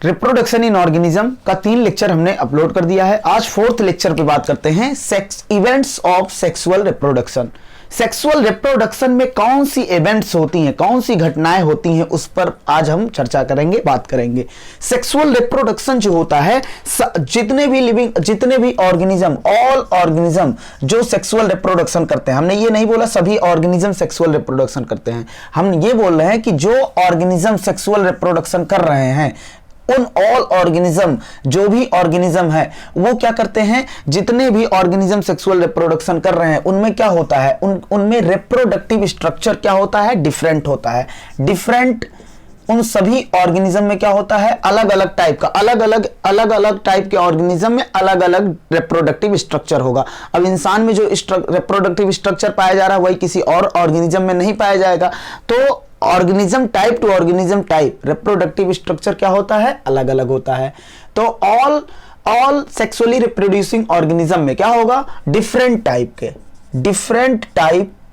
Reproduction in organism का 3 lecture हमने upload कर दिया है। आज 4th लेक्चर पे बात करते हैं events of sexual reproduction. Sexual reproduction में कौन सी इवेंट्स होती हैं, कौन सी घटनाएं होती हैं, उस पर आज हम चर्चा करेंगे, बात करेंगे। सेक्सुअल रिप्रोडक्शन जो होता है, जितने भी ऑर्गेनिज्म, ऑल ऑर्गेनिज्म जो सेक्सुअल रिप्रोडक्शन करते हैं, हमने ये नहीं बोला सभी ऑर्गेनिज्म सेक्सुअल रिप्रोडक्शन करते हैं, हम ये बोल रहे हैं कि जो ऑर्गेनिज्म सेक्सुअल रिप्रोडक्शन कर रहे हैं, उन ऑल ऑर्गेनिज्म, जो भी ऑर्गेनिज्म है वो क्या करते हैं, जितने भी ऑर्गेनिज्म सेक्सुअल रिप्रोडक्शन कर रहे हैं उनमें क्या होता है, उनमें रिप्रोडक्टिव स्ट्रक्चर क्या होता है, डिफरेंट होता है। डिफरेंट उन सभी ऑर्गेनिज्म में क्या होता है, अलग अलग टाइप का, अलग अलग टाइप के ऑर्गेनिज्म में अलग अलग रिप्रोडक्टिव स्ट्रक्चर होगा। अब इंसान में जो रिप्रोडक्टिव स्ट्रक्चर पाया जा रहा है वही किसी और ऑर्गेनिज्म में नहीं पाया जाएगा। तो organism type two organism type reproductive structure क्या होता है, अलग अलग होता है। तो ऑल सेक्सुअली रिप्रोड्यूसिंग ऑर्गेनिज्म में क्या होगा, डिफरेंट टाइप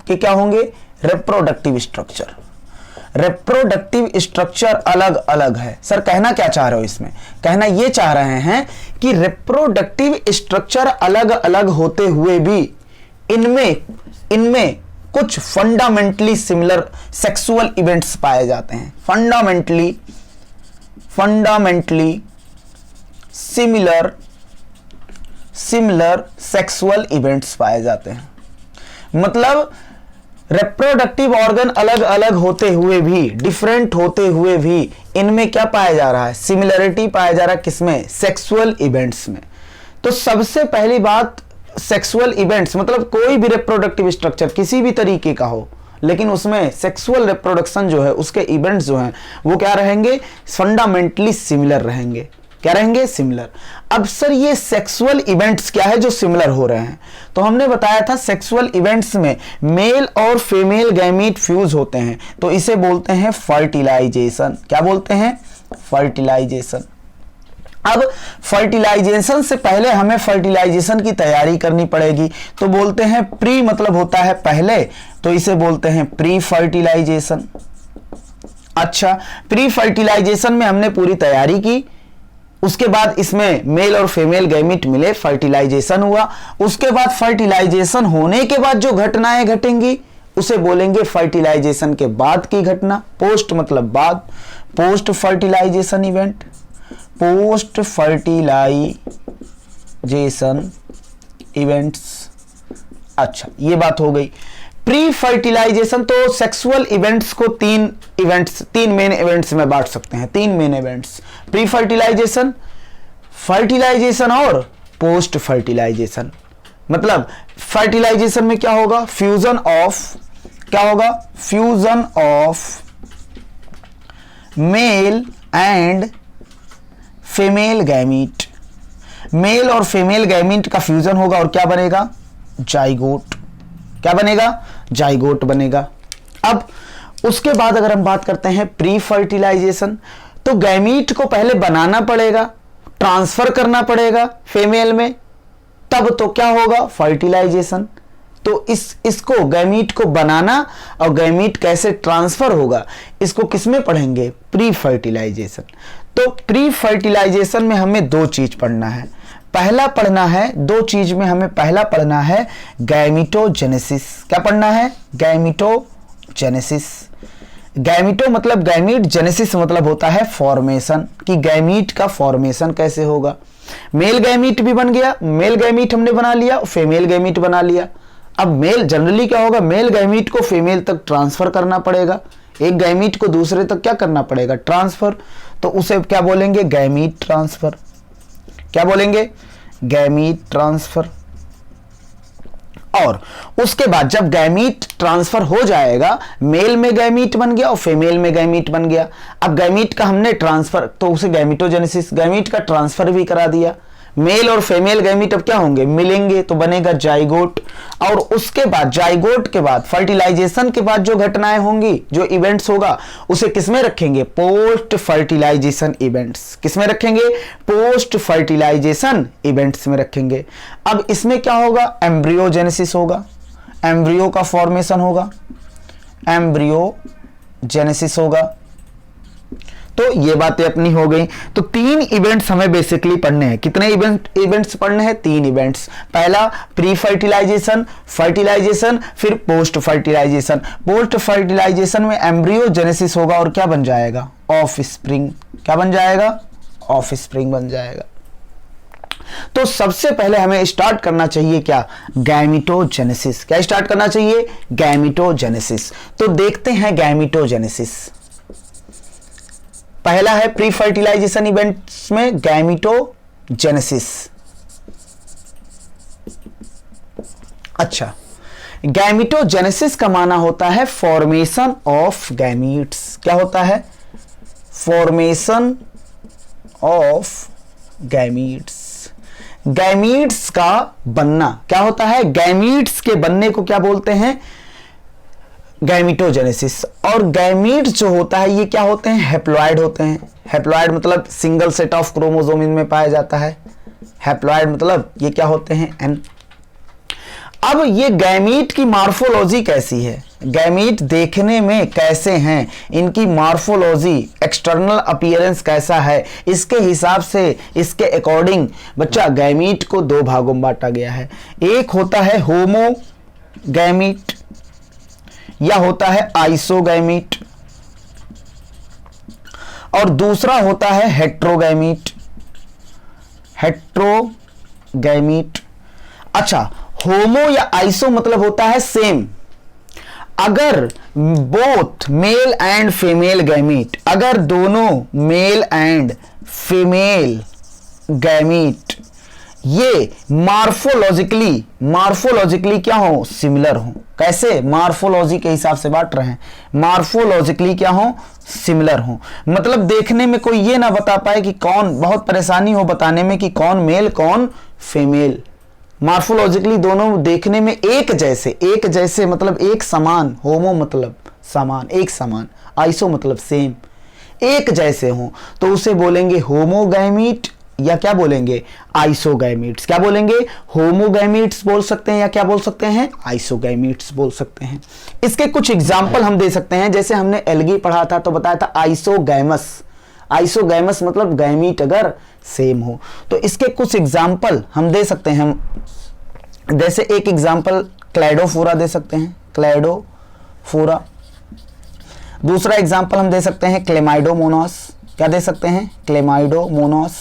के क्या होंगे, रिप्रोडक्टिव स्ट्रक्चर। रिप्रोडक्टिव स्ट्रक्चर अलग अलग है। सर कहना क्या चाह रहे हो इसमें, कहना ये चाह रहे हैं कि रिप्रोडक्टिव स्ट्रक्चर अलग अलग होते हुए भी इनमें कुछ फंडामेंटली सिमिलर सेक्सुअल इवेंट्स पाए जाते हैं। फंडामेंटली सिमिलर सेक्सुअल इवेंट्स पाए जाते हैं। मतलब रिप्रोडक्टिव ऑर्गन अलग अलग होते हुए भी, डिफरेंट होते हुए भी, इनमें क्या पाया जा रहा है, सिमिलरिटी पाया जा रहा है। किसमें, सेक्सुअल इवेंट्स में। तो सबसे पहली बात, सेक्सुअल इवेंट्स मतलब कोई भी रिप्रोडक्टिव स्ट्रक्चर किसी भी तरीके का हो, लेकिन उसमें सेक्सुअल रिप्रोडक्शन जो है, उसके इवेंट्स जो हैं वो क्या रहेंगे, फंडामेंटली सिमिलर रहेंगे। क्या रहेंगे, सिमिलर। अब सर ये सेक्सुअल इवेंट्स क्या है जो सिमिलर हो रहे हैं, तो हमने बताया था सेक्सुअल इवेंट्स में मेल और फीमेल गैमीट फ्यूज होते हैं, तो इसे बोलते हैं फर्टिलाइजेशन। क्या बोलते हैं, फर्टिलाइजेशन। अब फर्टिलाइजेशन से पहले हमें फर्टिलाइजेशन की तैयारी करनी पड़ेगी, तो बोलते हैं प्री, मतलब होता है पहले, तो इसे बोलते हैं प्री फर्टिलाइजेशन। अच्छा, प्री फर्टिलाइजेशन में हमने पूरी तैयारी की, उसके बाद इसमें मेल और फीमेल गैमीट मिले, फर्टिलाइजेशन हुआ। उसके बाद फर्टिलाइजेशन होने के बाद जो घटनाएं घटेंगी उसे बोलेंगे फर्टिलाइजेशन के बाद की घटना। पोस्ट मतलब बाद, post fertilisation event, post fertilisation events. अच्छा, ये बात हो गई। प्री फर्टिलाइजेशन, तो सेक्सुअल इवेंट्स को तीन मेन इवेंट्स में बांट सकते हैं, 3 main events, pre fertilisation, fertilisation और पोस्ट फर्टिलाइजेशन। मतलब फर्टिलाइजेशन में क्या होगा, fusion of male and female gamete. Male और फीमेल गैमीट का फ्यूजन होगा और क्या बनेगा, जाइगोट। क्या बनेगा, जाइगोट बनेगा। अब उसके बाद अगर हम बात करते हैं प्री फर्टिलाइजेशन, तो गैमीट को पहले बनाना पड़ेगा, ट्रांसफर करना पड़ेगा फीमेल में, तब तो क्या होगा, फर्टिलाइजेशन। तो इसको गैमीट को बनाना और गैमीट कैसे ट्रांसफर होगा, इसको किसमें पढ़ेंगे, प्री फर्टिलाइजेशन। तो प्री फर्टिलाइजेशन में हमें 2 चीज पढ़ना है। पहला पढ़ना है, 2 चीज में हमें पहला पढ़ना है गैमीटोजेनेसिस। क्या पढ़ना है, गैमीटोजेनेसिस। गैमीटो मतलब गैमीट, जेनेसिस मतलब होता है फॉर्मेशन, कि गैमीट का फॉर्मेशन कैसे होगा। मेल गैमीट भी बन गया, मेल गैमीट हमने बना लिया, फीमेल गैमीट बना लिया। अब मेल जनरली क्या होगा, मेल गैमीट को फीमेल तक ट्रांसफर करना पड़ेगा, एक गैमीट को दूसरे तक क्या करना पड़ेगा, ट्रांसफर। तो उसे क्या बोलेंगे, गैमीट ट्रांसफर। क्या बोलेंगे, गैमीट ट्रांसफर। और उसके बाद जब गैमीट ट्रांसफर हो जाएगा, मेल में गैमीट बन गया और फीमेल में गैमीट बन गया। अब गैमीट का हमने ट्रांसफर, तो उसे गैमीटोजेनेसिस, गैमीट का ट्रांसफर भी करा दिया। मेल और फीमेल गैमीट अब क्या होंगे, मिलेंगे, तो बनेगा जाइगोट। और उसके बाद जाइगोट के बाद फर्टिलाइजेशन के बाद जो घटनाएं होंगी, जो इवेंट्स होगा, उसे किसमें रखेंगे, पोस्ट फर्टिलाइजेशन इवेंट्स। किसमें रखेंगे, पोस्ट फर्टिलाइजेशन इवेंट्स में रखेंगे। अब इसमें क्या होगा, एम्ब्रियोजेनेसिस होगा, एम्ब्रियो का फॉर्मेशन होगा, एम्ब्रियोजेनेसिस होगा। तो ये बातें अपनी हो गई। तो 3 इवेंट्स हमें बेसिकली पढ़ने हैं। कितने इवेंट्स पढ़ने हैं? 3 इवेंट्स। पहला प्री फर्टिलाइजेशन, फर्टिलाइजेशन, फिर पोस्ट फर्टिलाइजेशन। पोस्ट फर्टिलाइजेशन में एम्ब्रियोजेनेसिस होगा और क्या बन जाएगा? Of spring. क्या बन जाएगा? ऑफ स्प्रिंग बन जाएगा। तो सबसे पहले हमें स्टार्ट करना चाहिए क्या? गैमिटोजेनेसिस। क्या स्टार्ट करना चाहिए? गैमिटोजेनेसिस। तो देखते हैं गैमिटोजेनेसिस। पहला है प्री फर्टिलाइजेशन इवेंट्स में गैमिटोजेनेसिस। अच्छा, गैमिटोजेनेसिस का माना होता है फॉर्मेशन ऑफ गैमीट्स। क्या होता है? Formation of gametes. गैमीट्स का बनना क्या होता है? गैमीट्स के बनने को क्या बोलते हैं? गैमिटोजेनेसिस। और गैमीट्स जो होता है ये क्या होते हैं? हैप्लॉइड होते हैं। हैप्लॉइड मतलब सिंगल सेट ऑफ क्रोमोसोम इनमें पाया जाता है। हैप्लॉइड मतलब ये क्या होते हैं? एन। अब ये गैमीट की मॉर्फोलॉजी कैसी है? गैमीट देखने में कैसे हैं? इनकी मॉर्फोलॉजी, एक्सटर्नल अपीयरेंस कैसा है? इसके हिसाब से, इसके अकॉर्डिंग बच्चा गैमीट को 2 भागों में बांटा गया है। एक होता है होमोगैमीट या होता है आइसोगैमीट, और दूसरा होता है हेट्रोगैमीट। हेट्रोगैमीट। अच्छा, होमो या आइसो मतलब होता है सेम। अगर both male and female gamete, अगर दोनों मेल एंड फीमेल गैमीट ये मार्फोलॉजिकली क्या हो? सिमिलर हो। कैसे? मार्फोलॉजी के हिसाब से बांट रहे हैं। मार्फोलॉजिकली क्या हो? सिमिलर हो। मतलब देखने में कोई ये ना बता पाए कि कौन, बहुत परेशानी हो बताने में कि कौन मेल कौन फीमेल। मार्फोलॉजिकली दोनों देखने में एक जैसे मतलब एक समान। होमो मतलब समान, एक समान। आइसो मतलब सेम, एक जैसे हो, तो उसे बोलेंगे होमोगैमीट या क्या बोलेंगे? आइसोगैमीट्स। क्या बोलेंगे? होमोगैमीट्स बोल सकते हैं या क्या बोल सकते हैं? आइसोगैमीट्स बोल सकते हैं। इसके कुछ एग्जाम्पल हम दे सकते हैं। जैसे हमने एल्गी पढ़ा था तो बताया था आइसोगैमस। आइसोगैमस मतलब गैमीट अगर सेम हो। तो इसके कुछ एग्जाम्पल हम दे सकते हैं। जैसे एक एग्जाम्पल क्लैडोफोरा दे सकते हैं, क्लैडोफोरा। दूसरा एग्जाम्पल हम दे सकते हैं क्लेमाइडोमोनास। क्या दे सकते हैं? क्लेमाइडोमोनास।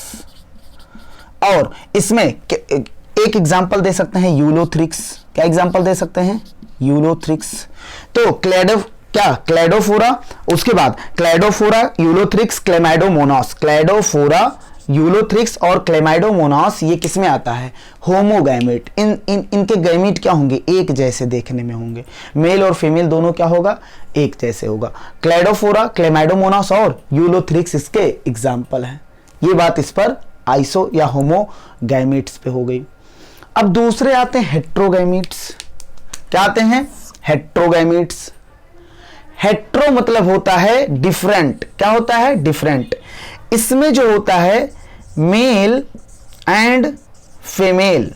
और इसमें एक एग्जाम्पल दे सकते हैं यूलोथ्रिक्स। क्या एग्जाम्पल दे सकते हैं? यूलोथ्रिक्स। तो क्लैडोफोरा, उसके बाद Cladophora, Ulothrix, Chlamydomonas. Cladophora, Ulothrix और क्लेमाइडोमोनास ये किसमें आता है? होमोगैमेट। इनके गैमीट क्या होंगे? एक जैसे देखने में होंगे। मेल और फीमेल दोनों क्या होगा? एक जैसे होगा। क्लैडोफोरा, क्लेमाइडोमोनास और यूलोथ्रिक्स इसके एग्जाम्पल हैं। ये बात इस पर आइसो या होमोगैमीट्स पे हो गई। अब दूसरे आते हैं हेट्रोगैमीट्स। क्या आते हैं? हेट्रोगैमीट्स। हेट्रो मतलब होता है डिफरेंट। क्या होता है? डिफरेंट। इसमें जो होता है मेल एंड फीमेल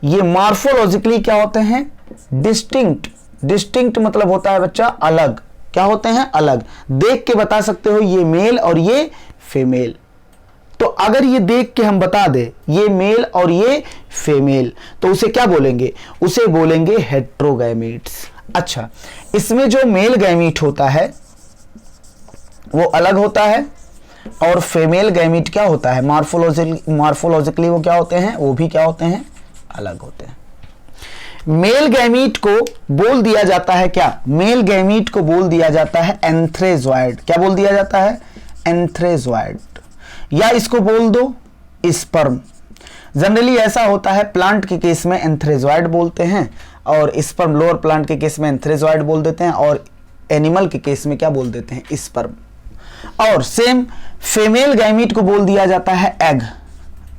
ये मॉर्फोलॉजिकली क्या होते हैं? डिस्टिंक्ट। डिस्टिंक्ट मतलब होता है बच्चा अलग। क्या होते हैं? अलग। देख के बता सकते हो ये मेल और ये फीमेल। तो अगर ये देख के हम बता दे ये मेल और ये फीमेल तो उसे क्या बोलेंगे? उसे बोलेंगे हेट्रोगैमीट्स। अच्छा, इसमें जो मेल गैमीट होता है वो अलग होता है और फीमेल गैमीट क्या होता है? मॉर्फोलॉजिकली वो क्या होते हैं? वो भी क्या होते हैं? अलग होते हैं। मेल गैमीट को बोल दिया जाता है क्या? मेल गैमीट को बोल दिया जाता है एंथ्रेजॉइड। क्या बोल दिया जाता है? एंथ्रेजॉइड। या इसको बोल दो स्पर्म। जनरली ऐसा होता है, प्लांट के केस में एंथ्रेजॉइड बोलते हैं और स्पर्म, लोअर प्लांट के केस में एंथ्रेजॉइड बोल देते हैं और एनिमल के केस में क्या बोल देते हैं? स्पर्म। और सेम फीमेल गैमीट को बोल दिया जाता है एग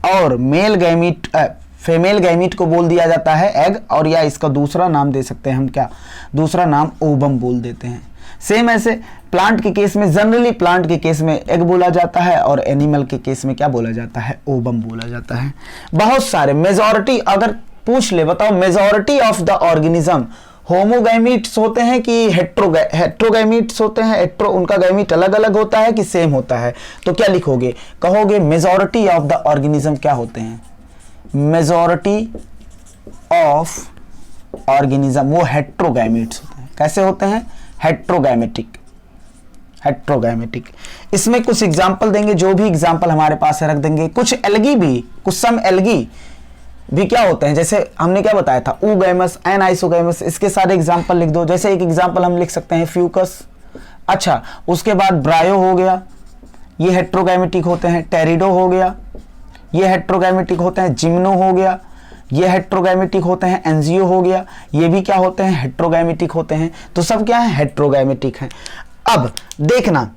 और फीमेल गैमीट को बोल दिया जाता है एग, और या इसका दूसरा नाम दे सकते हैं हम क्या? दूसरा नाम ओवम बोल देते हैं। सेम ऐसे प्लांट के केस में, जनरली प्लांट के केस में एग बोला जाता है और एनिमल के केस में क्या बोला जाता है? ओवम बोला जाता है। बहुत सारे, मेजॉरिटी अगर पूछ ले, बताओ मेजॉरिटी ऑफ द ऑर्गेनिज्म होमोगैमीट्स होते हैं कि हेट्रोगैमीट्स होते हैं, उनका गैमीट अलग अलग होता है कि सेम होता है? तो क्या लिखोगे? कहोगे मेजॉरिटी ऑफ द ऑर्गेनिज्म क्या होते हैं? मेजॉरिटी ऑफ ऑर्गेनिज्म वो हेट्रोगैमीट्स होते हैं। कैसे होते हैं? हेट्रोगैमेटिक। इसमें कुछ एग्जाम्पल देंगे, जो भी एग्जाम्पल हमारे पास है रख देंगे। कुछ एल्गी भी, कुछ सम एल्गी भी क्या होते हैं, जैसे हमने क्या बताया था, ऊगैमस, एनाइसोगैमस, इसके सारे एग्जाम्पल लिख दो। जैसे एक एग्जाम्पल हम लिख सकते हैं फ्यूकस। अच्छा, उसके बाद ब्रायो हो गया, ये हेट्रोगैमेटिक होते हैं। टेरिडो हो गया, ये हेट्रोगैमेटिक होते हैं। जिम्नो हो गया, ये हेट्रोगैमेटिक होते हैं। एंजियो हो गया, ये भी क्या होते हैं? हेट्रोगैमेटिक होते हैं। तो सब क्या है? हेट्रोगैमेटिक हैं। अब देखना,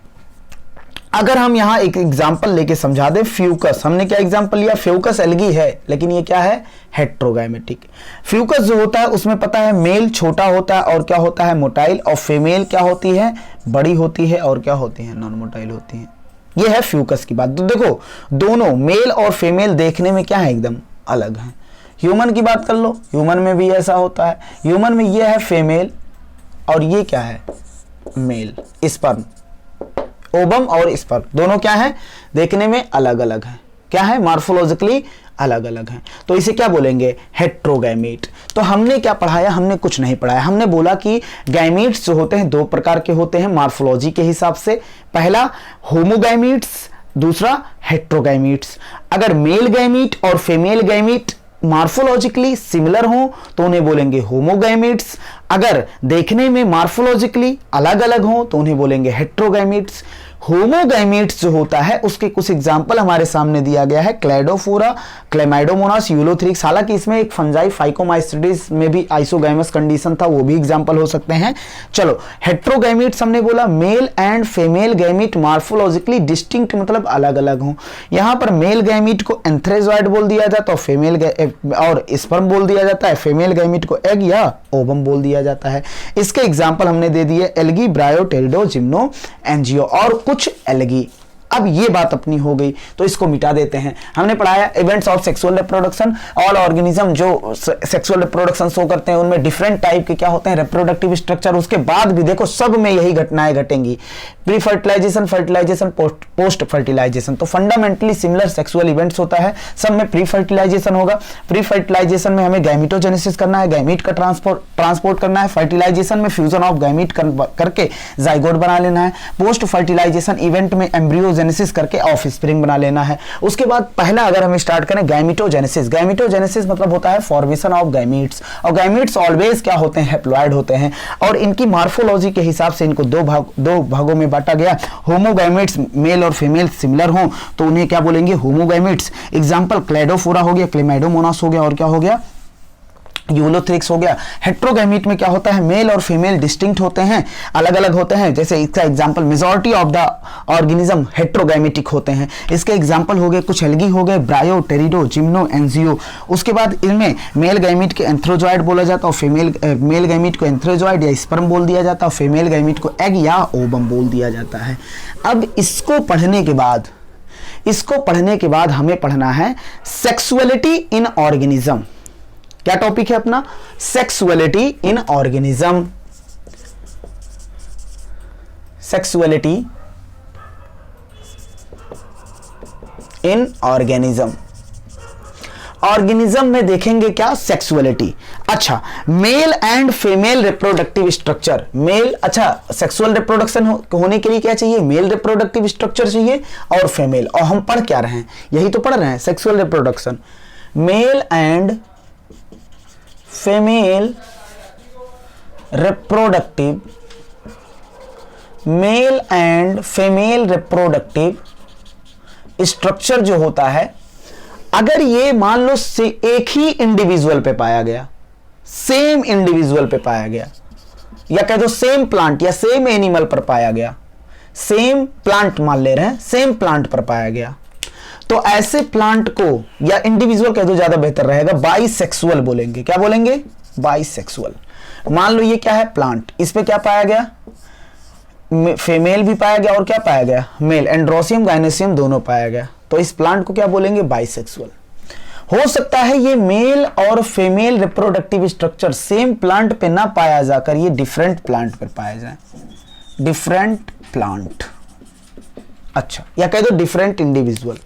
अगर हम यहां एक एग्जांपल लेके समझा दें, फ्यूकस, हमने क्या एग्जांपल लिया? फ्यूकस एल्गी है, लेकिन ये क्या है? हेट्रोगैमेटिक। फ्यूकस जो होता है उसमें पता है मेल छोटा होता है और क्या होता है? मोटाइल। और फीमेल क्या होती है? बड़ी होती है और क्या होती है? नॉन मोटाइल होती है। ये है फ्यूकस की बात। तो देखो, दोनों मेल और फीमेल देखने में क्या है? एकदम अलग है। ह्यूमन की बात कर लो, ह्यूमन में भी ऐसा होता है। ह्यूमन में ये है फीमेल और ये क्या है? मेल। स्पर्म, ओवम और स्पर्म दोनों क्या है? देखने में अलग अलग है। क्या है? मॉर्फोलॉजिकली अलग अलग है। तो इसे क्या बोलेंगे? हेट्रोगैमीट। तो हमने क्या पढ़ाया? हमने कुछ नहीं पढ़ाया। हमने बोला कि गैमीट्स जो होते हैं दो प्रकार के होते हैं मॉर्फोलॉजी के हिसाब से। पहला होमोगैमीट्स, दूसरा हेट्रोगैमीट्स। अगर मेल गैमीट और फीमेल गैमीट मॉर्फोलॉजिकली सिमिलर हो तो उन्हें बोलेंगे होमोगैमीट्स। अगर देखने में मॉर्फोलॉजिकली अलग अलग हो तो उन्हें बोलेंगे हेट्रोगैमीट्स। होमोगैमीट्स जो होता है उसके कुछ एग्जांपल हमारे सामने दिया गया है, क्लैडोफोरा, क्लेमाइडोमोनास, यूलोथ्रिक्स। हालांकि इसमें एक फंजाई फाइकोमाइस्टिस में भी आइसोगैमस कंडीशन था, वो भी एग्जांपल हो सकते हैं। चलो, हेट्रोगैमीट्स हमने बोला mail and female gamete morphologically distinct, मतलब अलग अलग हो। यहां पर मेल गैमीट को एंथ्रेजॉइड बोल दिया जाता है, फीमेल और स्पर्म बोल दिया जाता है। फीमेल गैमीट को एग या ओवम बोल दिया जाता है। इसके एग्जांपल हमने दे दिए, एल्गी, ब्रायो, टेरिडो, जिम्नो, एंजियो और कुछ एल्गी। अब ये बात अपनी हो गई तो इसको मिटा देते हैं। हमने पढ़ाया events of sexual reproduction. All organism जो सेक्सुअल रिप्रोडक्शन शो करते हैं उनमें डिफरेंट टाइप के क्या होते हैं? Reproductive structure. उसके बाद भी देखो सब में यही घटनाएं घटेंगी, pre fertilisation, fertilization, post fertilization. तो फंडामेंटली सिमिलर सेक्सुअल इवेंट्स होता है, सब में प्री फर्टिलाइजेशन होगा। प्री फर्टिलाइजेशन में हमें गैमिटोजेनेसिस करना है, गैमीट का ट्रांसपोर्ट करना है। फर्टिलाइजेशन में फ्यूजन ऑफ गैमीट करके जाइगोट बना लेना है। पोस्ट फर्टिलाइजेशन इवेंट में एम्ब्रियोजेनेसिस करके ऑफ स्प्रिंग बना लेना है। उसके बाद पहला अगर हम स्टार्ट करें गैमिटोजेनेसिस, गैमिटोजेनेसिस मतलब होता है फॉर्मेशन ऑफ गैमीट्स। और गैमीट्स ऑलवेज क्या होते हैं? हैप्लॉइड होते हैं। और इनकी मॉर्फोलॉजी के हिसाब से इनको दो भागों में बांटा गया। होमोगैमीट्स मेल और फीमेल सिमिलर हो तो उन्हें क्या बोलेंगे? होमोगैमीट्स। एग्जांपल क्लैडोफोरा हो गया, क्लेमाइडोमोनास हो गया और क्या हो गया? यूलोथ्रिक्स हो गया। हेट्रोगैमीट में क्या होता है? मेल और फीमेल डिस्टिंक्ट होते हैं, अलग अलग होते हैं। जैसे इसका example majority of the organism heterogametic होते हैं। इसके एग्जांपल हो गए, कुछ एल्गी हो गए, ब्रायो, टेरिडो, जिम्नो, एंजियो। उसके बाद इनमें मेल गैमीट के एंथ्रोजॉइड बोला जाता है और मेल गैमीट को एंथ्रोजॉइड या स्पर्म बोल दिया जाता है और फीमेल गैमीट को एग या ओवम बोल दिया जाता है। अब इसको पढ़ने के बाद हमें पढ़ना है सेक्सुअलिटी इन ऑर्गेनिज्म। क्या टॉपिक है अपना? Sexuality in organism. Sexuality in organism. Organism में देखेंगे क्या? सेक्सुअलिटी। अच्छा, male and female reproductive structure. Male, अच्छा, सेक्सुअल रिप्रोडक्शन होने के लिए क्या चाहिए? मेल रिप्रोडक्टिव स्ट्रक्चर चाहिए और फीमेल। और हम पढ़ क्या रहे हैं? यही तो पढ़ रहे हैं, sexual reproduction. Mail and female reproductive, mail and female reproductive structure जो होता है, अगर ये मान लो से एक ही इंडिविजुअल पे पाया गया, सेम इंडिविजुअल पे पाया गया, या कह दो सेम प्लांट या सेम एनिमल पर पाया गया, सेम प्लांट मान ले रहे हैं, सेम प्लांट पर पाया गया, तो ऐसे प्लांट को, या इंडिविजुअल कह दो ज्यादा बेहतर रहेगा, बाइसेक्सुअल बोलेंगे। क्या बोलेंगे? बाइसेक्सुअल। मान लो ये क्या है? प्लांट। इस पे क्या पाया गया? फीमेल भी पाया गया और क्या पाया गया? मेल। एंड्रोसियम, गायनेसियम दोनों पाया गया। तो इस प्लांट को क्या बोलेंगे? बाइसेक्सुअल। हो सकता है ये मेल और female reproductive structure same plant पे ना पाया जाकर ये डिफरेंट प्लांट पर पाया जाए, डिफरेंट प्लांट, अच्छा, या कह दो डिफरेंट इंडिविजुअल।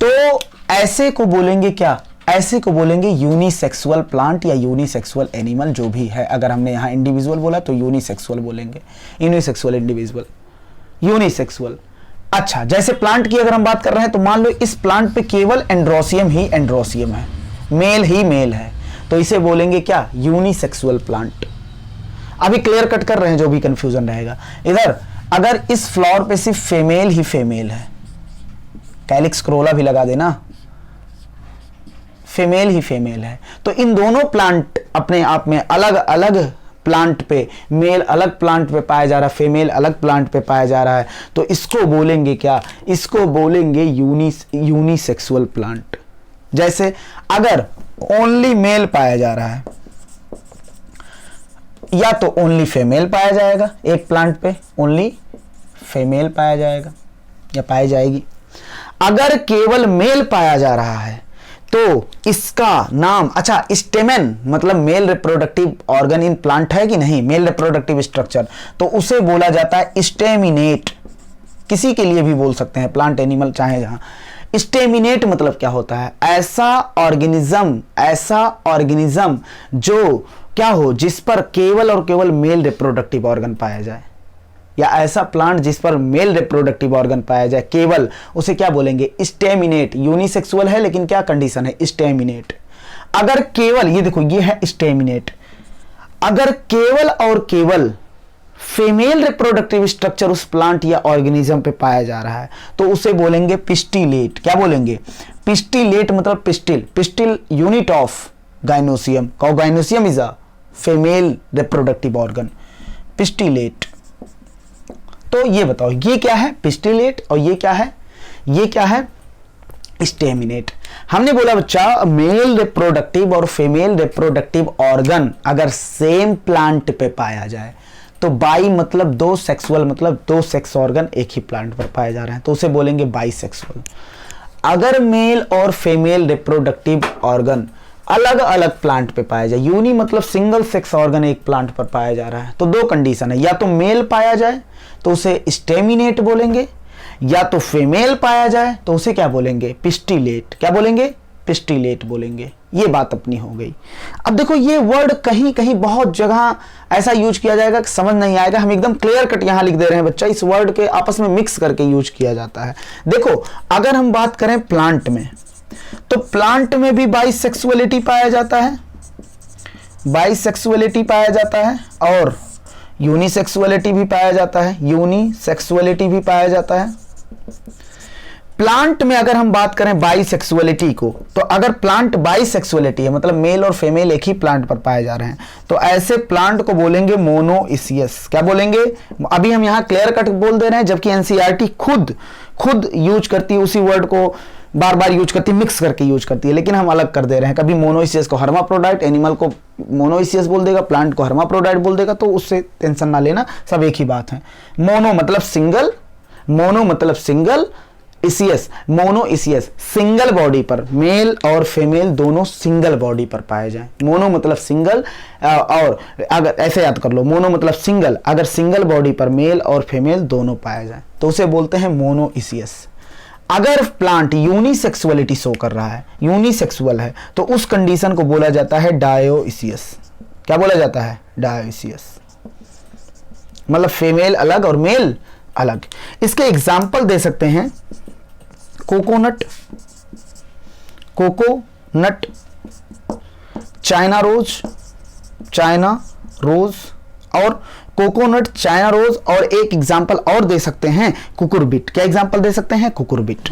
तो ऐसे को बोलेंगे क्या, ऐसे को बोलेंगे यूनिसेक्सुअल प्लांट या यूनिसेक्सुअल एनिमल, जो भी है। अगर हमने यहां इंडिविजुअल बोला तो यूनिसेक्सुअल बोलेंगे, यूनिसेक्सुअल इंडिविजुअल, यूनिसेक्सुअल। अच्छा, जैसे प्लांट की अगर हम बात कर रहे हैं तो मान लो इस प्लांट पे केवल एंड्रोसियम ही एंड्रोसियम है, मेल ही मेल है, तो इसे बोलेंगे क्या, यूनिसेक्सुअल प्लांट। अभी क्लियर कट कर रहे हैं, जो भी कंफ्यूजन रहेगा। इधर अगर इस फ्लावर पे सिर्फ फीमेल ही फीमेल है, कैलिक्स क्रोला भी लगा देना, फीमेल ही फीमेल है, तो इन दोनों प्लांट अपने आप में अलग अलग प्लांट पे, मेल अलग प्लांट पे पाया जा रहा है, फीमेल अलग प्लांट पे पाया जा रहा है, तो इसको बोलेंगे क्या, इसको बोलेंगे यूनिसेक्सुअल प्लांट। जैसे अगर ओनली मेल पाया जा रहा है या तो ओनली फीमेल पाया जाएगा, एक प्लांट पे ओनली फीमेल पाया जाएगा या पाई जाएगी। अगर केवल मेल पाया जा रहा है तो इसका नाम, अच्छा, स्टेमेन मतलब male reproductive organ in plant है कि नहीं, मेल रिप्रोडक्टिव स्ट्रक्चर, तो उसे बोला जाता है स्टेमिनेट। किसी के लिए भी बोल सकते हैं, प्लांट एनिमल चाहे जहां। स्टेमिनेट मतलब क्या होता है, ऐसा ऑर्गेनिज्म जो क्या हो, जिस पर केवल और केवल मेल रिप्रोडक्टिव ऑर्गन पाया जाए, या ऐसा प्लांट जिस पर मेल रिप्रोडक्टिव ऑर्गन पाया जाए केवल, उसे क्या बोलेंगे, स्टेमिनेट। यूनिसेक्सुअल है लेकिन क्या कंडीशन है, स्टेमिनेट। अगर केवल, ये देखो ये है स्टेमिनेट, अगर केवल और केवल फीमेल रिप्रोडक्टिव स्ट्रक्चर उस प्लांट या ऑर्गेनिज्म पे पाया जा रहा है तो उसे बोलेंगे पिस्टिलेट। क्या बोलेंगे, पिस्टिलेट मतलब pistil, pistil unit of gynoecium, gynoecium is a female reproductive organ, pistillate. तो ये बताओ ये क्या है, पिस्टिलेट, और ये क्या है, ये क्या है, स्टेमिनेट। हमने बोला बच्चा मेल रिप्रोडक्टिव और फीमेल रिप्रोडक्टिव ऑर्गन अगर सेम प्लांट पे पाया जाए तो बाई मतलब दो, सेक्सुअल मतलब दो सेक्स ऑर्गन एक ही प्लांट पर पाए जा रहे हैं तो उसे बोलेंगे बाइसेक्सुअल। अगर मेल और फीमेल रिप्रोडक्टिव ऑर्गन अलग अलग प्लांट पे पाया जाए, यूनी मतलब सिंगल सेक्स ऑर्गन एक प्लांट पर पाया जा रहा है, तो दो कंडीशन है, या तो मेल पाया जाए तो उसे स्टेमिनेट बोलेंगे, या तो फीमेल पाया जाए तो उसे क्या बोलेंगे, पिस्टिलेट। क्या बोलेंगे, पिस्टिलेट बोलेंगे। ये बात अपनी हो गई। अब देखो ये वर्ड कहीं कहीं बहुत जगह ऐसा यूज किया जाएगा कि समझ नहीं आएगा, हम एकदम क्लियर कट यहां लिख दे रहे हैं बच्चा, इस वर्ड के आपस में मिक्स करके यूज किया जाता है। देखो अगर हम बात करें प्लांट में, तो प्लांट में भी बाइसेक्सुअलिटी पाया जाता है, बाइसेक्सुअलिटी पाया जाता है, और यूनिसेक्सुअलिटी भी पाया जाता है, यूनिसेक्सुअलिटी भी पाया जाता है। प्लांट में अगर हम बात करें बाइसेक्सुअलिटी को, तो अगर प्लांट बाइसेक्सुअलिटी है मतलब मेल और फीमेल एक ही प्लांट पर पाए जा रहे हैं तो ऐसे प्लांट को बोलेंगे मोनोइसियस। क्या बोलेंगे, अभी हम यहां क्लियर कट बोल दे रहे हैं, जबकि एनसीईआरटी खुद यूज करती है उसी वर्ड को, बार बार यूज करती है, मिक्स करके यूज करती है, लेकिन हम अलग कर दे रहे हैं। कभी मोनोइसियस को हर्माफ्रोडाइट, एनिमल को मोनोइसियस बोल देगा, प्लांट को हर्माफ्रोडाइट बोल देगा, तो उससे टेंशन ना लेना, सब एक ही बात है। मोनो मतलब सिंगल, मोनो मतलब सिंगल, इसियस मोनोइसियस सिंगल बॉडी पर, मेल और फीमेल दोनों सिंगल बॉडी पर पाए जाएं। मोनो मतलब सिंगल, और अगर ऐसे याद कर लो, मोनो मतलब सिंगल, अगर सिंगल बॉडी पर मेल और फीमेल दोनों पाए जाएं तो उसे बोलते हैं मोनोइसियस। अगर प्लांट यूनिसेक्सुअलिटी शो कर रहा है, यूनिसेक्सुअल है, तो उस कंडीशन को बोला जाता है डायोइसियस। क्या बोला जाता है, डायोइसियस, मतलब फीमेल अलग और मेल अलग। इसके एग्जाम्पल दे सकते हैं, कोकोनट, चाइना रोज और कोकोनट, चाइना रोज, और एक एग्जाम्पल और दे सकते हैं कुकुरबिट। क्या एग्जाम्पल दे सकते हैं, कुकुरबिट,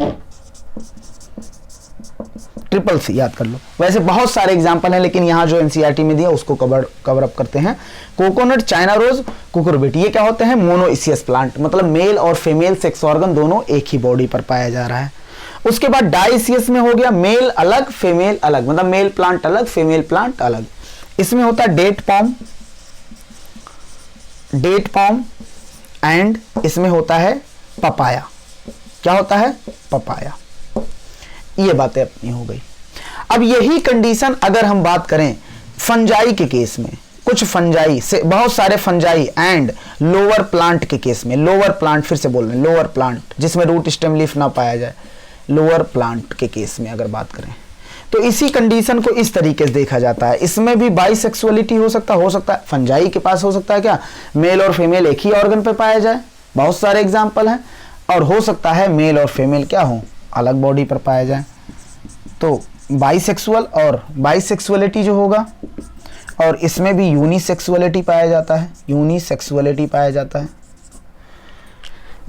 ट्रिपल सी याद कर लो। वैसे बहुत सारे एग्जाम्पल हैं लेकिन यहां जो एनसीईआरटी में दिया उसको कवर अप करते हैं। कोकोनट, चाइना रोज, कुकुरबिट, ये क्या होते हैं, मोनोइसियस प्लांट, मतलब मेल और फीमेल सेक्स ऑर्गन दोनों एक ही बॉडी पर पाया जा रहा है। उसके बाद डाइसियस में हो गया मेल अलग फीमेल अलग, मतलब मेल प्लांट अलग फीमेल प्लांट अलग। इसमें होता है डेट पॉम एंड इसमें होता है पपाया। क्या होता है, पपाया। ये बातें अपनी हो गई। अब यही कंडीशन अगर हम बात करें फंजाई के केस में, कुछ फंजाई से, बहुत सारे फंजाई एंड लोअर प्लांट के केस में, लोअर प्लांट फिर से बोल रहे हैं, लोअर प्लांट जिसमें रूट स्टेम लीफ ना पाया जाए, लोअर प्लांट के केस में अगर बात करें तो इसी कंडीशन को इस तरीके से देखा जाता है। इसमें भी बाइसेक्सुअलिटी हो सकता है, फंजाई के पास हो सकता है क्या, मेल और फीमेल एक ही ऑर्गन पे पाया जाए, बहुत सारे एग्जाम्पल हैं, और हो सकता है मेल और फीमेल क्या हो, अलग बॉडी पर पाया जाए। तो बाइसेक्सुअल और बाइसेक्सुअलिटी जो होगा, और इसमें भी यूनिसेक्सुअलिटी पाया जाता है, यूनिसेक्सुअलिटी पाया जाता है।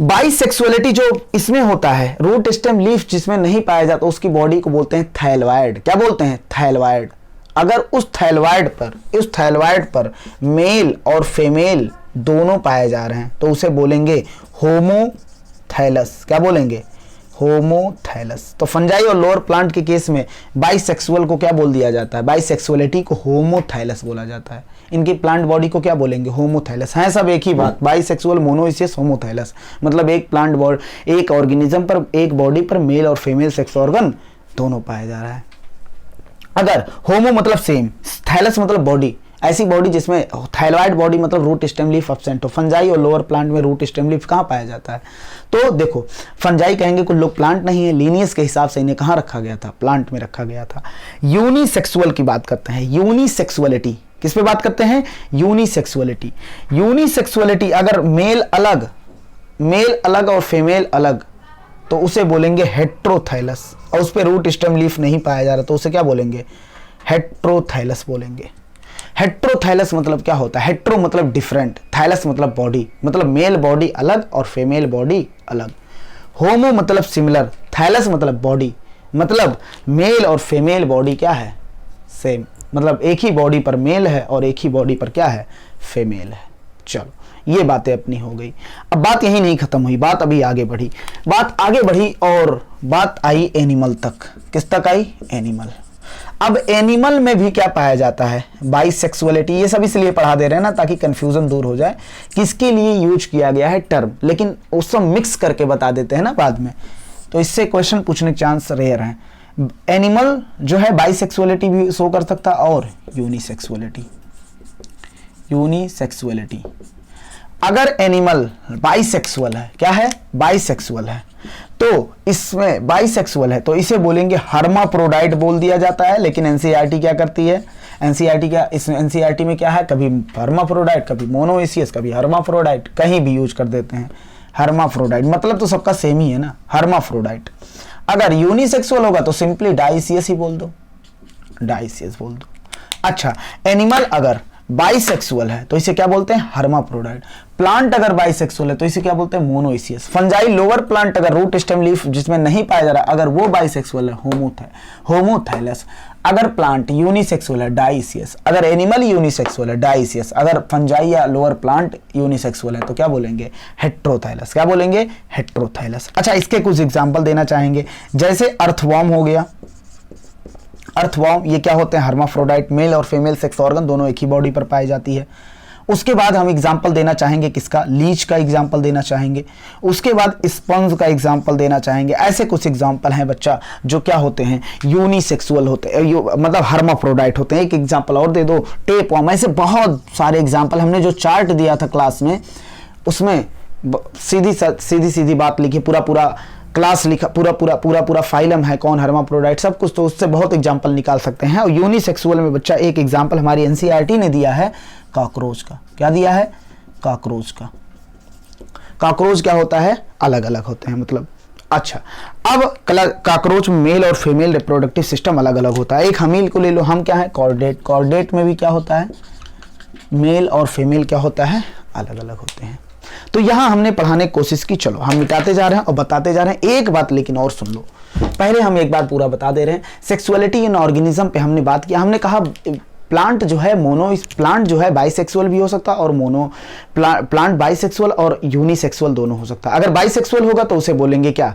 बाइसेक्सुअलिटी जो इसमें होता है, रूट स्टेम लीफ जिसमें नहीं पाया जाता, उसकी बॉडी को बोलते हैं थैलवाइड। क्या बोलते हैं, थैलवाइड। अगर उस थैलवाइड पर मेल और फीमेल दोनों पाए जा रहे हैं तो उसे बोलेंगे होमोथैलस। क्या बोलेंगे, होमोथैलस। तो फंजाई और लोअर प्लांट के केस में बाइसेक्सुअल को क्या बोल दिया जाता है, बाइसेक्सुअलिटी को होमोथैलस बोला जाता है। इनकी प्लांट बॉडी को क्या बोलेंगे, होमोथैलस। है सब एक ही बात, बाइसेक्सुअल, मोनोइसियस, होमोथैलस। मतलब एक प्लांट बॉडी, एक ऑर्गेनिज्म पर, एक बॉडी पर मेल और फीमेल सेक्स ऑर्गन दोनों पाया जा रहा है। अगर होमो मतलब सेम, थैलस मतलब बॉडी, ऐसी बॉडी जिसमें थाइलॉइड बॉडी मतलब रूट स्टेम लीफ एब्सेंट हो। फंजाई और लोअर प्लांट में रूट स्टेम लीफ कहाँ पाया जाता है, तो देखो फंजाई कहेंगे कुछ लोग प्लांट नहीं है, लीनियस के हिसाब से इन्हें कहाँ रखा गया था, प्लांट में रखा गया था। यूनिसेक्सुअल की बात करते हैं, यूनिसेक्सुअलिटी किस पे बात करते हैं, यूनिसेक्सुअलिटी। यूनिसेक्सुअलिटी अगर मेल अलग और फीमेल अलग तो उसे बोलेंगे हेट्रोथैलस, और उस पर रूट स्टेम लीफ नहीं पाया जा रहा तो उसे क्या बोलेंगे, हेट्रोथैलस बोलेंगे। हेट्रोथैलस मतलब क्या होता है, हेट्रो मतलब डिफरेंट, थैलस मतलब बॉडी, मतलब मेल बॉडी अलग और फीमेल बॉडी अलग। होमो मतलब सिमिलर, थैलस मतलब बॉडी, मतलब मेल और फीमेल बॉडी क्या है, सेम, मतलब एक ही बॉडी पर मेल है और एक ही बॉडी पर क्या है, फीमेल है। चलो ये बातें अपनी हो गई। अब बात यही नहीं खत्म हुई, बात अभी आगे बढ़ी और बात आई एनिमल तक। किस तक आई, एनिमल। अब एनिमल में भी क्या पाया जाता है, बाइसेक्सुअलिटी। ये सब इसलिए पढ़ा दे रहे हैं ना ताकि कंफ्यूजन दूर हो जाए, किसके लिए यूज किया गया है टर्म, लेकिन उस सब मिक्स करके बता देते हैं ना बाद में, तो इससे क्वेश्चन पूछने के चांस रेयर हैं। एनिमल जो है बाइसेक्सुअलिटी भी शो कर सकता और यूनिसेक्सुअलिटी। अगर एनिमल बाइसेक्सुअल है, क्या है, बाइसेक्सुअल है, तो इसमें बाइसेक्सुअल है तो इसे बोलेंगे हर्माफ्रोडाइट बोल दिया जाता है। लेकिन एनसीईआरटी क्या करती है, एनसीईआरटी में क्या है, कभी हर्माफ्रोडाइट, कभी मोनोइसियस, कभी हर्माफ्रोडाइट, कहीं भी यूज कर देते हैं हर्माफ्रोडाइट, मतलब तो सबका सेम ही है ना, हर्माफ्रोडाइट। अगर यूनिसेक्सुअल होगा तो सिंपली डाइसियस ही बोल दो, डाइसियस बोल दो। अच्छा, एनिमल अगर बाइसेक्सुअल है तो इसे क्या बोलते हैं, हर्माफ्रोडाइट। प्लांट अगर बाइसेक्सुअल है तो इसे क्या बोलते हैं, मोनोइसियस। फंजाई लोअर प्लांट अगर रूट स्टेम लीफ जिसमें नहीं पाया जा रहा, अगर वो बाइसेक्सुअल है, होमोथैलस। अगर प्लांट यूनिसेक्सुअल है, डाइसियस। अगर एनिमल यूनिसेक्सुअल है, डाइसियस। अगर फंजाई या लोअर प्लांट यूनिसेक्सुअल है तो क्या बोलेंगे, हेट्रोथैलस। क्या बोलेंगे, हेट्रोथैलस। अच्छा, इसके कुछ एग्जाम्पल देना चाहेंगे, जैसे अर्थवॉर्म हो गया। अर्थवॉर्म ये क्या होते हैं, हर्माफ्रोडाइट, मेल और फीमेल सेक्स ऑर्गन दोनों एक ही बॉडी पर पाई जाती है। उसके बाद हम एग्जाम्पल देना चाहेंगे किसका, लीच का एग्जाम्पल देना चाहेंगे। उसके बाद स्पंज का एग्जाम्पल देना चाहेंगे। ऐसे कुछ एग्जाम्पल हैं बच्चा जो क्या होते हैं, यूनिसेक्सुअल होते हैं, मतलब हर्माफ्रोडाइट होते हैं। एक एग्जाम्पल और दे दो, टेपवर्म। ऐसे बहुत सारे एग्जाम्पल, हमने जो चार्ट दिया था क्लास में उसमें सीधी बात लिखी, पूरा क्लास लिखा, पूरा फाइलम है कौन हर्माफ्रोडाइट, सब कुछ, तो उससे बहुत एग्जांपल निकाल सकते हैं। और यूनिसेक्सुअल में बच्चा एक एग्जांपल हमारी एनसीईआरटी ने दिया है कॉकरोच का। क्या दिया है, कॉकरोच का। कॉकरोच क्या होता है, अलग अलग होते हैं मतलब। अच्छा, अब कॉकरोच में मेल और फीमेल रिप्रोडक्टिव सिस्टम अलग अलग होता है। एक हमील को ले लो, हम क्या है, कॉर्डेट। कॉर्डेट में भी क्या होता है, मेल और फीमेल क्या होता है, अलग अलग होते हैं। तो यहां हमने पढ़ाने की कोशिश की, चलो हम मिटाते जा रहे हैं और बताते जा रहे हैं। एक बात लेकिन और सुन लो, पहले हम एक बात पूरा बता दे रहे हैं। सेक्सुअलिटी इन ऑर्गेनिज्म पे हमने बात किया, हमने कहा प्लांट जो है प्लांट जो है बाइसेक्सुअल भी हो सकता है और प्लांट बाइसेक्सुअल और यूनिसेक्सुअल दोनों हो सकता है। अगर बाइसेक्सुअल होगा तो उसे बोलेंगे क्या,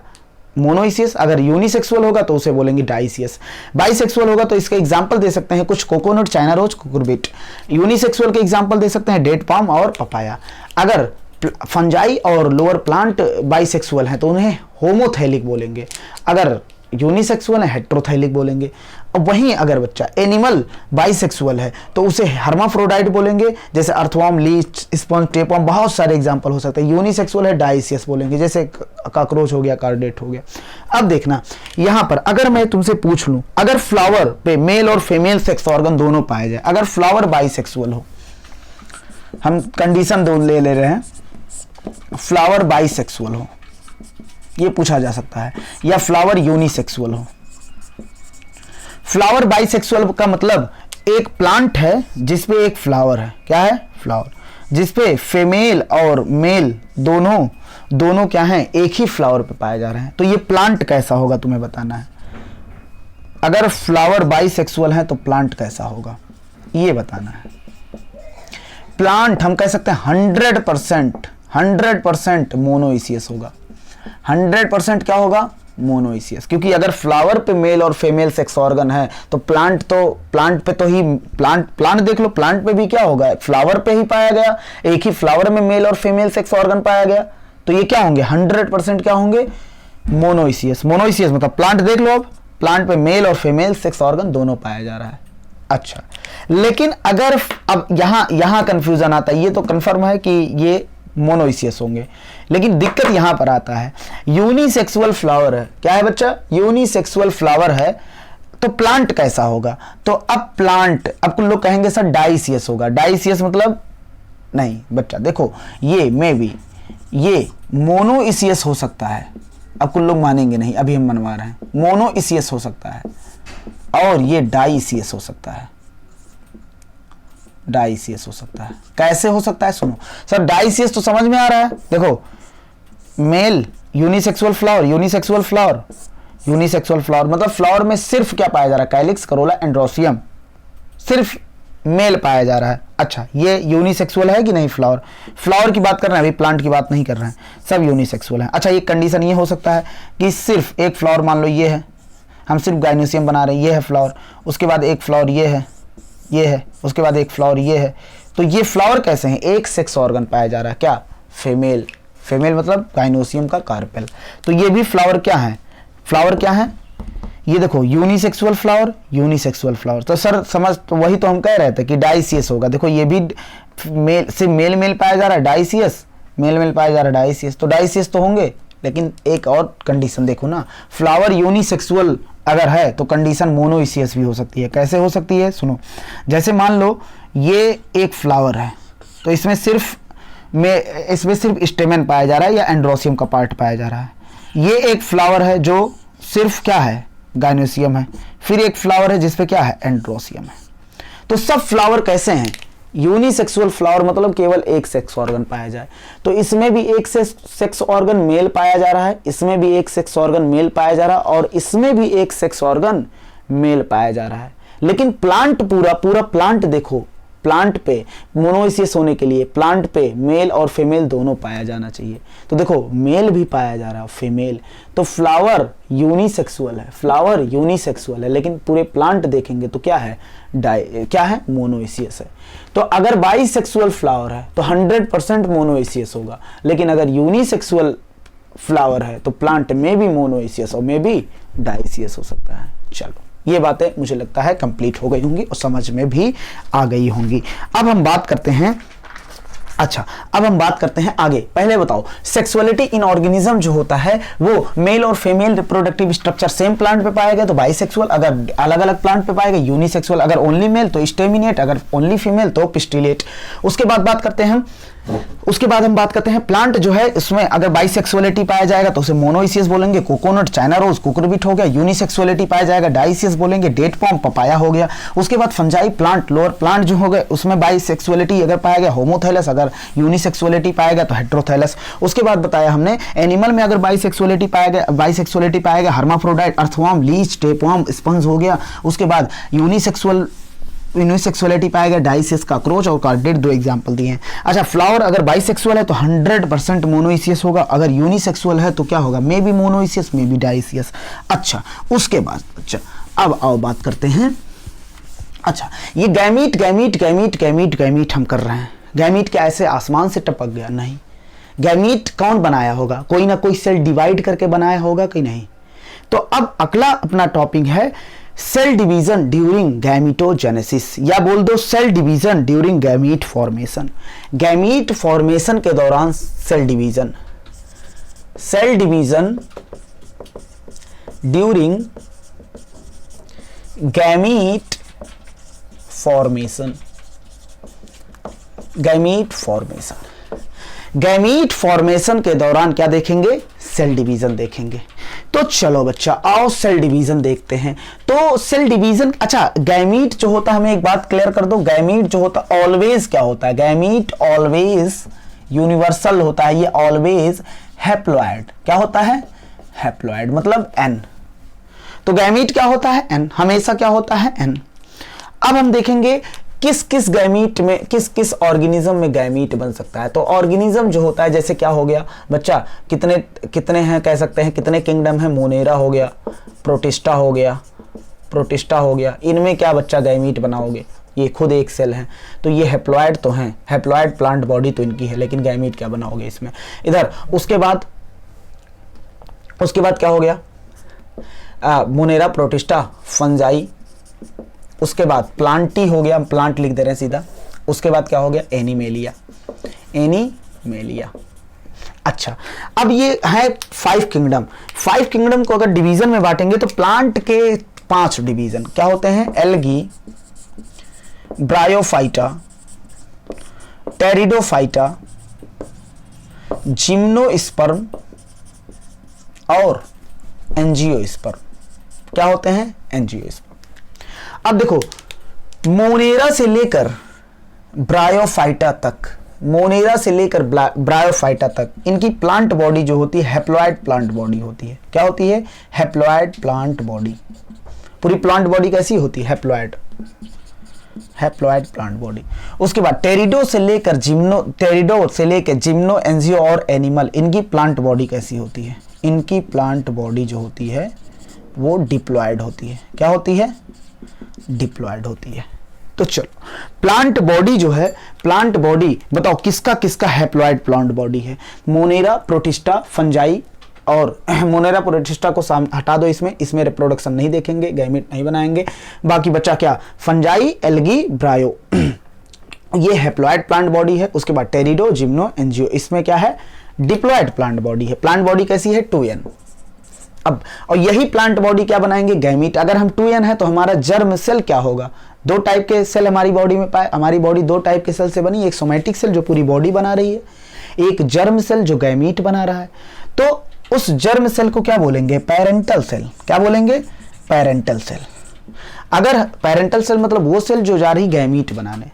मोनोइसियस। अगर यूनिसेक्सुअल होगा तो उसे बोलेंगे डाइसियस। बाइसेक्सुअल होगा तो इसका एग्जांपल दे सकते हैं कुछ, coconut, china rose, cucurbit. Unisexual के एग्जांपल दे सकते हैं डेट पाम और पपाया। अगर फंजाई और लोअर प्लांट बाइसेक्सुअल हैं तो उन्हें होमोथैलिक बोलेंगे। अगर यूनिसेक्सुअल है, हेट्रोथैलिक बोलेंगे। वहीं अगर बच्चा एनिमल बाइसेक्सुअल है तो उसे हर्माफ्रोडाइट बोलेंगे, जैसे अर्थवर्म, लीच, स्पंज, टेपवर्म, बहुत सारे एग्जांपल हो सकते हैं। यूनिसेक्सुअल है डाइसियस बोलेंगे, जैसे कॉकरोच हो गया, कार्डेट हो गया। अब देखना यहां पर अगर मैं तुमसे पूछ लूं, अगर फ्लावर पे मेल और फीमेल सेक्स ऑर्गन दोनों पाए जाए, अगर फ्लावर बाइसेक्सुअल हो, हम कंडीशन दो ले रहे हैं, फ्लावर बाइसेक्सुअल हो, ये पूछा जा सकता है, या फ्लावर यूनिसेक्सुअल हो। फ्लावर बाइसेक्सुअल का मतलब एक प्लांट है जिसपे एक फ्लावर है, क्या है, फ्लावर, जिसपे फीमेल और मेल दोनों क्या हैं, एक ही फ्लावर पे पाए जा रहे हैं। तो ये प्लांट कैसा होगा तुम्हें बताना है। अगर फ्लावर बाइसेक्सुअल है तो प्लांट कैसा होगा ये बताना है। प्लांट हम कह सकते हैं 100% मोनोइसियस होगा। 100% क्या होगा, मोनोइसियस, क्योंकि अगर फ्लावर पे मेल और फीमेल सेक्स ऑर्गन है तो प्लांट पे तो ही प्लांट देख लो, प्लांट पे भी क्या होगा, फ्लावर पे ही पाया गया, एक ही फ्लावर में मेल और फीमेल सेक्स ऑर्गन पाया गया, तो ये क्या होंगे, 100% क्या होंगे, मोनोइसियस। मोनोइसियस मतलब प्लांट देख लो, अब प्लांट पे मेल और फीमेल सेक्स ऑर्गन दोनों पाया जा रहा है। अच्छा, लेकिन अगर अब यहां कंफ्यूजन आता है, ये तो कंफर्म है कि ये मोनोइसियस होंगे, लेकिन दिक्कत यहां पर आता है, यूनिसेक्सुअल फ्लावर है, क्या है बच्चा, यूनिसेक्सुअल फ्लावर है, तो प्लांट कैसा होगा। तो अब प्लांट, अब कुछ लोग कहेंगे सर डाइसियस होगा। डाइसियस मतलब नहीं बच्चा, देखो ये मे बी ये मोनोइसियस हो सकता है, अब कुछ लोग मानेंगे नहीं, अभी हम मनवा रहे हैं, मोनोइसियस हो सकता है, और ये डाइसियस हो सकता है, डाइसियस हो सकता है। कैसे हो सकता है, सुनो सर, डाइसियस तो समझ में आ रहा है, देखो male unisexual flower, unisexual flower मतलब फ्लावर में सिर्फ क्या पाया जा रहा है, कैलिक्स, करोला, एंड्रोसियम, सिर्फ मेल पाया जा रहा है। अच्छा, ये यूनिसेक्सुअल है कि नहीं, फ्लावर की बात कर रहे हैं, अभी प्लांट की बात नहीं कर रहे हैं, सब यूनिसेक्सुअल है। अच्छा, ये कंडीशन ये हो सकता है कि सिर्फ एक फ्लावर, मान लो ये है, हम सिर्फ गाइनोसियम बना रहे हैं, ये है फ्लावर, उसके बाद एक फ्लावर ये है, उसके बाद एक फ्लावर ये है, तो ये फ्लावर कैसे हैं, एक सेक्स ऑर्गन पाया जा रहा है, क्या, फीमेल मतलब गाइनोसियम का कार्पेल, तो ये भी फ्लावर क्या है, ये देखो यूनिसेक्सुअल फ्लावर, तो सर समझ, तो वही तो हम कह रहे थे कि डाइसियस होगा। देखो ये भी मेल पाया जा रहा है, डाइसियस, मेल पाया जा रहा है, डाइसियस, तो डाइसियस तो होंगे, लेकिन एक और कंडीशन देखो ना, फ्लावर यूनिसेक्सुअल अगर है तो कंडीशन मोनोइसियस भी हो सकती है। कैसे हो सकती है, सुनो, जैसे मान लो ये एक फ्लावर है, तो इसमें सिर्फ स्टेमेन पाया जा रहा है या एंड्रोसियम का पार्ट पाया जा रहा है। ये एक फ्लावर है जो सिर्फ क्या है, गाइनोसियम है, फिर एक फ्लावर है जिसपे क्या है, एंड्रोसियम है। तो सब फ्लावर कैसे हैं, यूनिसेक्सुअल फ्लावर मतलब केवल एक सेक्स ऑर्गन पाया जाए, तो इसमें भी एक सेक्स ऑर्गन मेल पाया जा रहा है, इसमें भी एक सेक्स ऑर्गन मेल पाया जा रहा है, और इसमें भी एक सेक्स ऑर्गन मेल पाया जा रहा है। लेकिन प्लांट पूरा प्लांट देखो, प्लांट पे मोनोइसियस होने के लिए प्लांट पे मेल और फीमेल दोनों पाया जाना चाहिए, तो देखो मेल भी पाया जा रहा है, फीमेल, तो फ्लावर यूनिसेक्सुअल है, लेकिन पूरे प्लांट देखेंगे तो क्या है, मोनोइसियस है। तो अगर बाइसेक्सुअल फ्लावर है तो 100% मोनोइसियस होगा, लेकिन अगर यूनिसेक्सुअल फ्लावर है तो प्लांट में भी मोनोइसियस और में भी डाइसियस हो सकता है। चलो, ये बातें मुझे लगता है कंप्लीट हो गई होंगी और समझ में भी आ गई होंगी। अब हम बात करते हैं आगे। पहले बताओ, सेक्सुअलिटी इन ऑर्गेनिज्म जो होता है वो मेल और female reproductive structure same plant पे पाया गया तो बाइसेक्सुअल, अगर अलग अलग प्लांट पे पाएगा यूनिसेक्सुअल, अगर ओनली मेल तो स्टेमिनेट, अगर ओनली फीमेल तो पिस्टिलेट। उसके बाद हम बात करते हैं प्लांट जो है इसमें अगर बाइसेक्सुअलिटी पाया जाएगा तो उसे मोनोइसियस बोलेंगे, कोकोनट, चाइना रोज, कुकुरबिट हो गया। यूनिसेक्सुअलिटी पाया जाएगा डाइसियस बोलेंगे, डेट पॉम, पपाया हो गया। उसके बाद फंजाई प्लांट, लोअर प्लांट जो हो गए उसमें बाइसेक्सुअलिटी अगर पाया गया होमोथैलस, अगर यूनिसेक्सुअलिटी पाया गया तो हेटेरोथैलस। उसके बाद बताया हमने एनिमल में अगर बाइसेक्सुअलिटी पाया गया hermaphrodite, earthworm, leech, tapeworm, sponge हो गया। उसके बाद यूनिसेक्सुअलिटी पाएगा डाइसियस, कॉकरोच और कार्डेट, दो एग्जांपल दिए हैं। अच्छा, फ्लावर अगर बाइसेक्सुअल है तो 100% मोनोइसियस होगा, अगर यूनिसेक्सुअल है तो क्या होगा, may be monoecious may be dioecious. अच्छा, उसके बाद अब आओ बात करते हैं। अच्छा, ये गैमीट हम कर रहे हैं। गैमीट क्या ऐसे आसमान से टपक गया? नहीं। गैमीट कौन बनाया होगा? कोई ना कोई सेल डिवाइड करके बनाया होगा कि नहीं। तो अब अगला अपना टॉपिक है सेल डिवीजन ड्यूरिंग गैमीटोजेनेसिस, या बोल दो cell division during gamete formation. Gamete formation के दौरान cell division, cell division during gamete formation, gamete formation, gamete formation के दौरान क्या देखेंगे? सेल डिवीजन देखेंगे। तो चलो बच्चा आओ सेल डिवीजन देखते हैं। तो सेल डिवीजन, अच्छा गैमीट जो होता है, हमें एक बात क्लियर कर दो, गैमीट जो होता है ऑलवेज क्या होता है? गैमीट ऑलवेज यूनिवर्सल होता है, ये ऑलवेज हैप्लॉइड। क्या होता है? हैप्लॉइड, मतलब एन। तो गैमीट क्या होता है? एन, हमेशा क्या होता है? एन। अब हम देखेंगे किस किस गैमीट में, किस किस ऑर्गेनिज्म में गैमीट बन सकता है। तो ऑर्गेनिज्म जो होता है, जैसे क्या हो गया बच्चा, कितने कितने हैं कह सकते हैं, कितने किंगडम है? मोनेरा हो गया, प्रोटिस्टा हो गया, प्रोटिस्टा हो गया। इनमें क्या बच्चा गैमीट बनाओगे? ये खुद एक सेल है, तो ये हैप्लॉइड तो हैं, हैप्लॉइड प्लांट बॉडी तो इनकी है, लेकिन गैमीट क्या बनाओगे इसमें? इधर उसके बाद क्या हो गया? Monera, protista, fungi. उसके बाद प्लांटी हो गया, हम प्लांट लिख दे रहे हैं सीधा। उसके बाद क्या हो गया? Animalia, animalia. अच्छा, अब ये है 5 किंगडम। 5 किंगडम को अगर डिवीजन में बांटेंगे तो प्लांट के 5 डिवीजन क्या होते हैं? एल्गी, ब्रायोफाइटा, टेरिडोफाइटा, जिम्नोस्पर्म और एंजियोस्पर्म। क्या होते हैं? एंजियोस्पर्म। अब देखो, मोनेरा से लेकर ब्रायोफाइटा तक, मोनेरा से लेकर ब्रायोफाइटा तक इनकी प्लांट बॉडी जो होती है हैप्लॉइड प्लांट बॉडी होती है। क्या होती है? Haploid plant body. पूरी प्लांट बॉडी कैसी होती है? Haploid, haploid plant body. उसके बाद टेरिडो से लेकर जिम्नो, एंजियो और एनिमल, इनकी प्लांट बॉडी कैसी होती है? इनकी प्लांट बॉडी जो होती है वो डिप्लॉयड होती है। क्या होती है? डिप्लॉयड होती है। तो चलो, प्लांट बॉडी जो है, प्लांट बॉडी बताओ किसका किसका हैप्लॉइड प्लांट बॉडी है? मोनेरा, प्रोटिस्टा, फंजाई और मोनेरा प्रोटिस्टा को हटा दो, इसमें रिप्रोडक्शन नहीं देखेंगे, गैमीट नहीं बनाएंगे। बाकी बच्चा क्या? फंजाई, एल्गी, ब्रायो, ये हैप्लॉइड प्लांट बॉडी है। उसके बाद टेरिडो, जिम्नो, एंजियो, इसमें क्या है? डिप्लॉयड प्लांट बॉडी है। प्लांट बॉडी कैसी है? 2n। अब और यही प्लांट बॉडी क्या बनाएंगे? गैमीट। अगर हम 2n है तो हमारा जर्म सेल क्या होगा? 2 टाइप के सेल हमारी बॉडी में पाए। हमारी बॉडी 2 टाइप के सेल से बनी, एक सोमैटिक सेल जो पूरी बॉडी बना रही है, एक जर्म सेल जो गैमीट बना रहा है। तो उस जर्म सेल को क्या बोलेंगे? Parental cell. क्या बोलेंगे? Parental cell. अगर पेरेंटल सेल मतलब वो सेल जो जा रही गैमीट बनाने।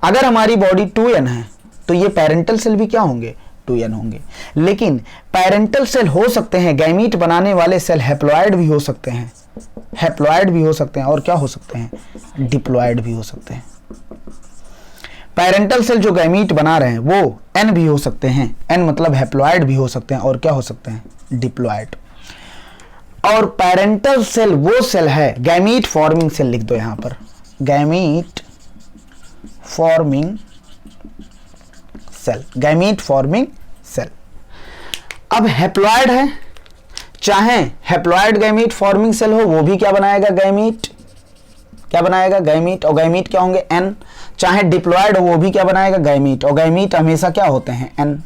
अगर हमारी बॉडी 2n है तो ये पेरेंटल सेल भी क्या होंगे? 2n होंगे। लेकिन पेरेंटल सेल हो सकते हैं, गैमीट बनाने वाले सेल हैप्लॉइड भी हो सकते हैं, हैप्लॉइड भी हो सकते हैं, और क्या हो सकते हैं? डिप्लॉइड भी हो सकते हैं। पेरेंटल सेल जो गैमीट बना रहे हैं वो n भी हो सकते हैं, n मतलब हैप्लॉइड भी हो सकते हैं, और क्या हो सकते हैं? डिप्लॉइड। और पेरेंटल सेल वो सेल है, गैमीट फॉर्मिंग सेल लिख दो यहां पर, gamete forming cell, gamete forming cell. अब हैप्लॉइड है, चाहे हैप्लॉइड गैमीट फॉर्मिंग सेल हो वो भी क्या बनाएगा? गैमीट। क्या बनाएगा? गैमीट। और गैमीट क्या होंगे? n। चाहे डिप्लॉइड हो वो भी क्या बनाएगा? गैमीट। और गैमीट हमेशा क्या होते हैं? n।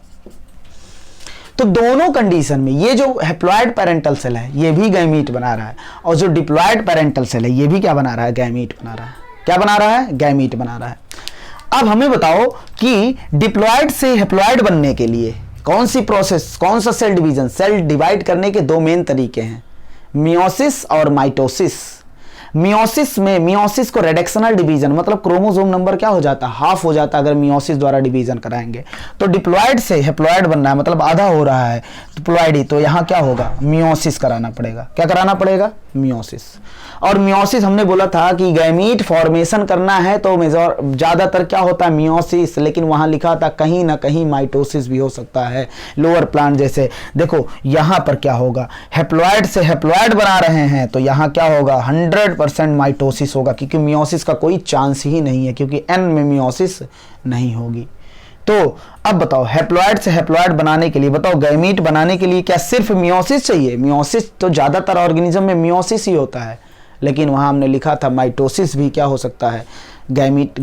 तो दोनों कंडीशन में ये जो हैप्लॉइड पेरेंटल सेल है ये भी गैमीट बना रहा है, और जो डिप्लॉइड पेरेंटल सेल है ये भी क्या बना रहा है? गैमीट बना रहा है। क्या बना रहा है? गैमीट बना रहा है। अब हमें बताओ कि डिप्लॉइड से हैप्लॉइड बनने के लिए कौन सी प्रोसेस, कौन सा सेल डिवीजन? सेल डिवाइड करने के 2 मेन तरीके हैं, मियोसिस और माइटोसिस। मियोसिस में, मियोसिस को रेडक्शनल डिवीजन मतलब क्रोमोसोम नंबर क्या हो जाता? हाफ हो जाता अगर मियोसिस द्वारा डिवीजन कराएंगे। तो डिप्लॉइड से हैप्लॉइड बनना है मतलब आधा हो रहा है डिप्लॉइड ही, तो यहाँ क्या होगा? मियोसिस कराना पड़ेगा। क्या कराना पड़ेगा? मियोसिस। और मियोसिस हमने बोला था कि गैमीट फॉर्मेशन करना है तो ज्यादातर क्या होता है? मियोसिस, लेकिन वहां लिखा था कहीं ना कहीं माइटोसिस भी हो सकता है लोअर प्लांट जैसे। देखो यहां पर क्या होगा? हैप्लॉइड से हैप्लॉइड बना रहे हैं तो यहां क्या होगा? 100% माइटोसिस होगा, क्योंकि मियोसिस का कोई चांस ही नहीं है, क्योंकि n में मियोसिस नहीं होगी। तो अब बताओ हैप्लॉइड से हैप्लॉइड बनाने के लिए, बताओ गैमीट बनाने के लिए क्या सिर्फ मियोसिस चाहिए? मियोसिस तो ज्यादातर ऑर्गेनिज्म में मियोसिस ही होता है, लेकिन वहाँ हमने लिखा था माइटोसिस भी क्या हो सकता है, गैमीट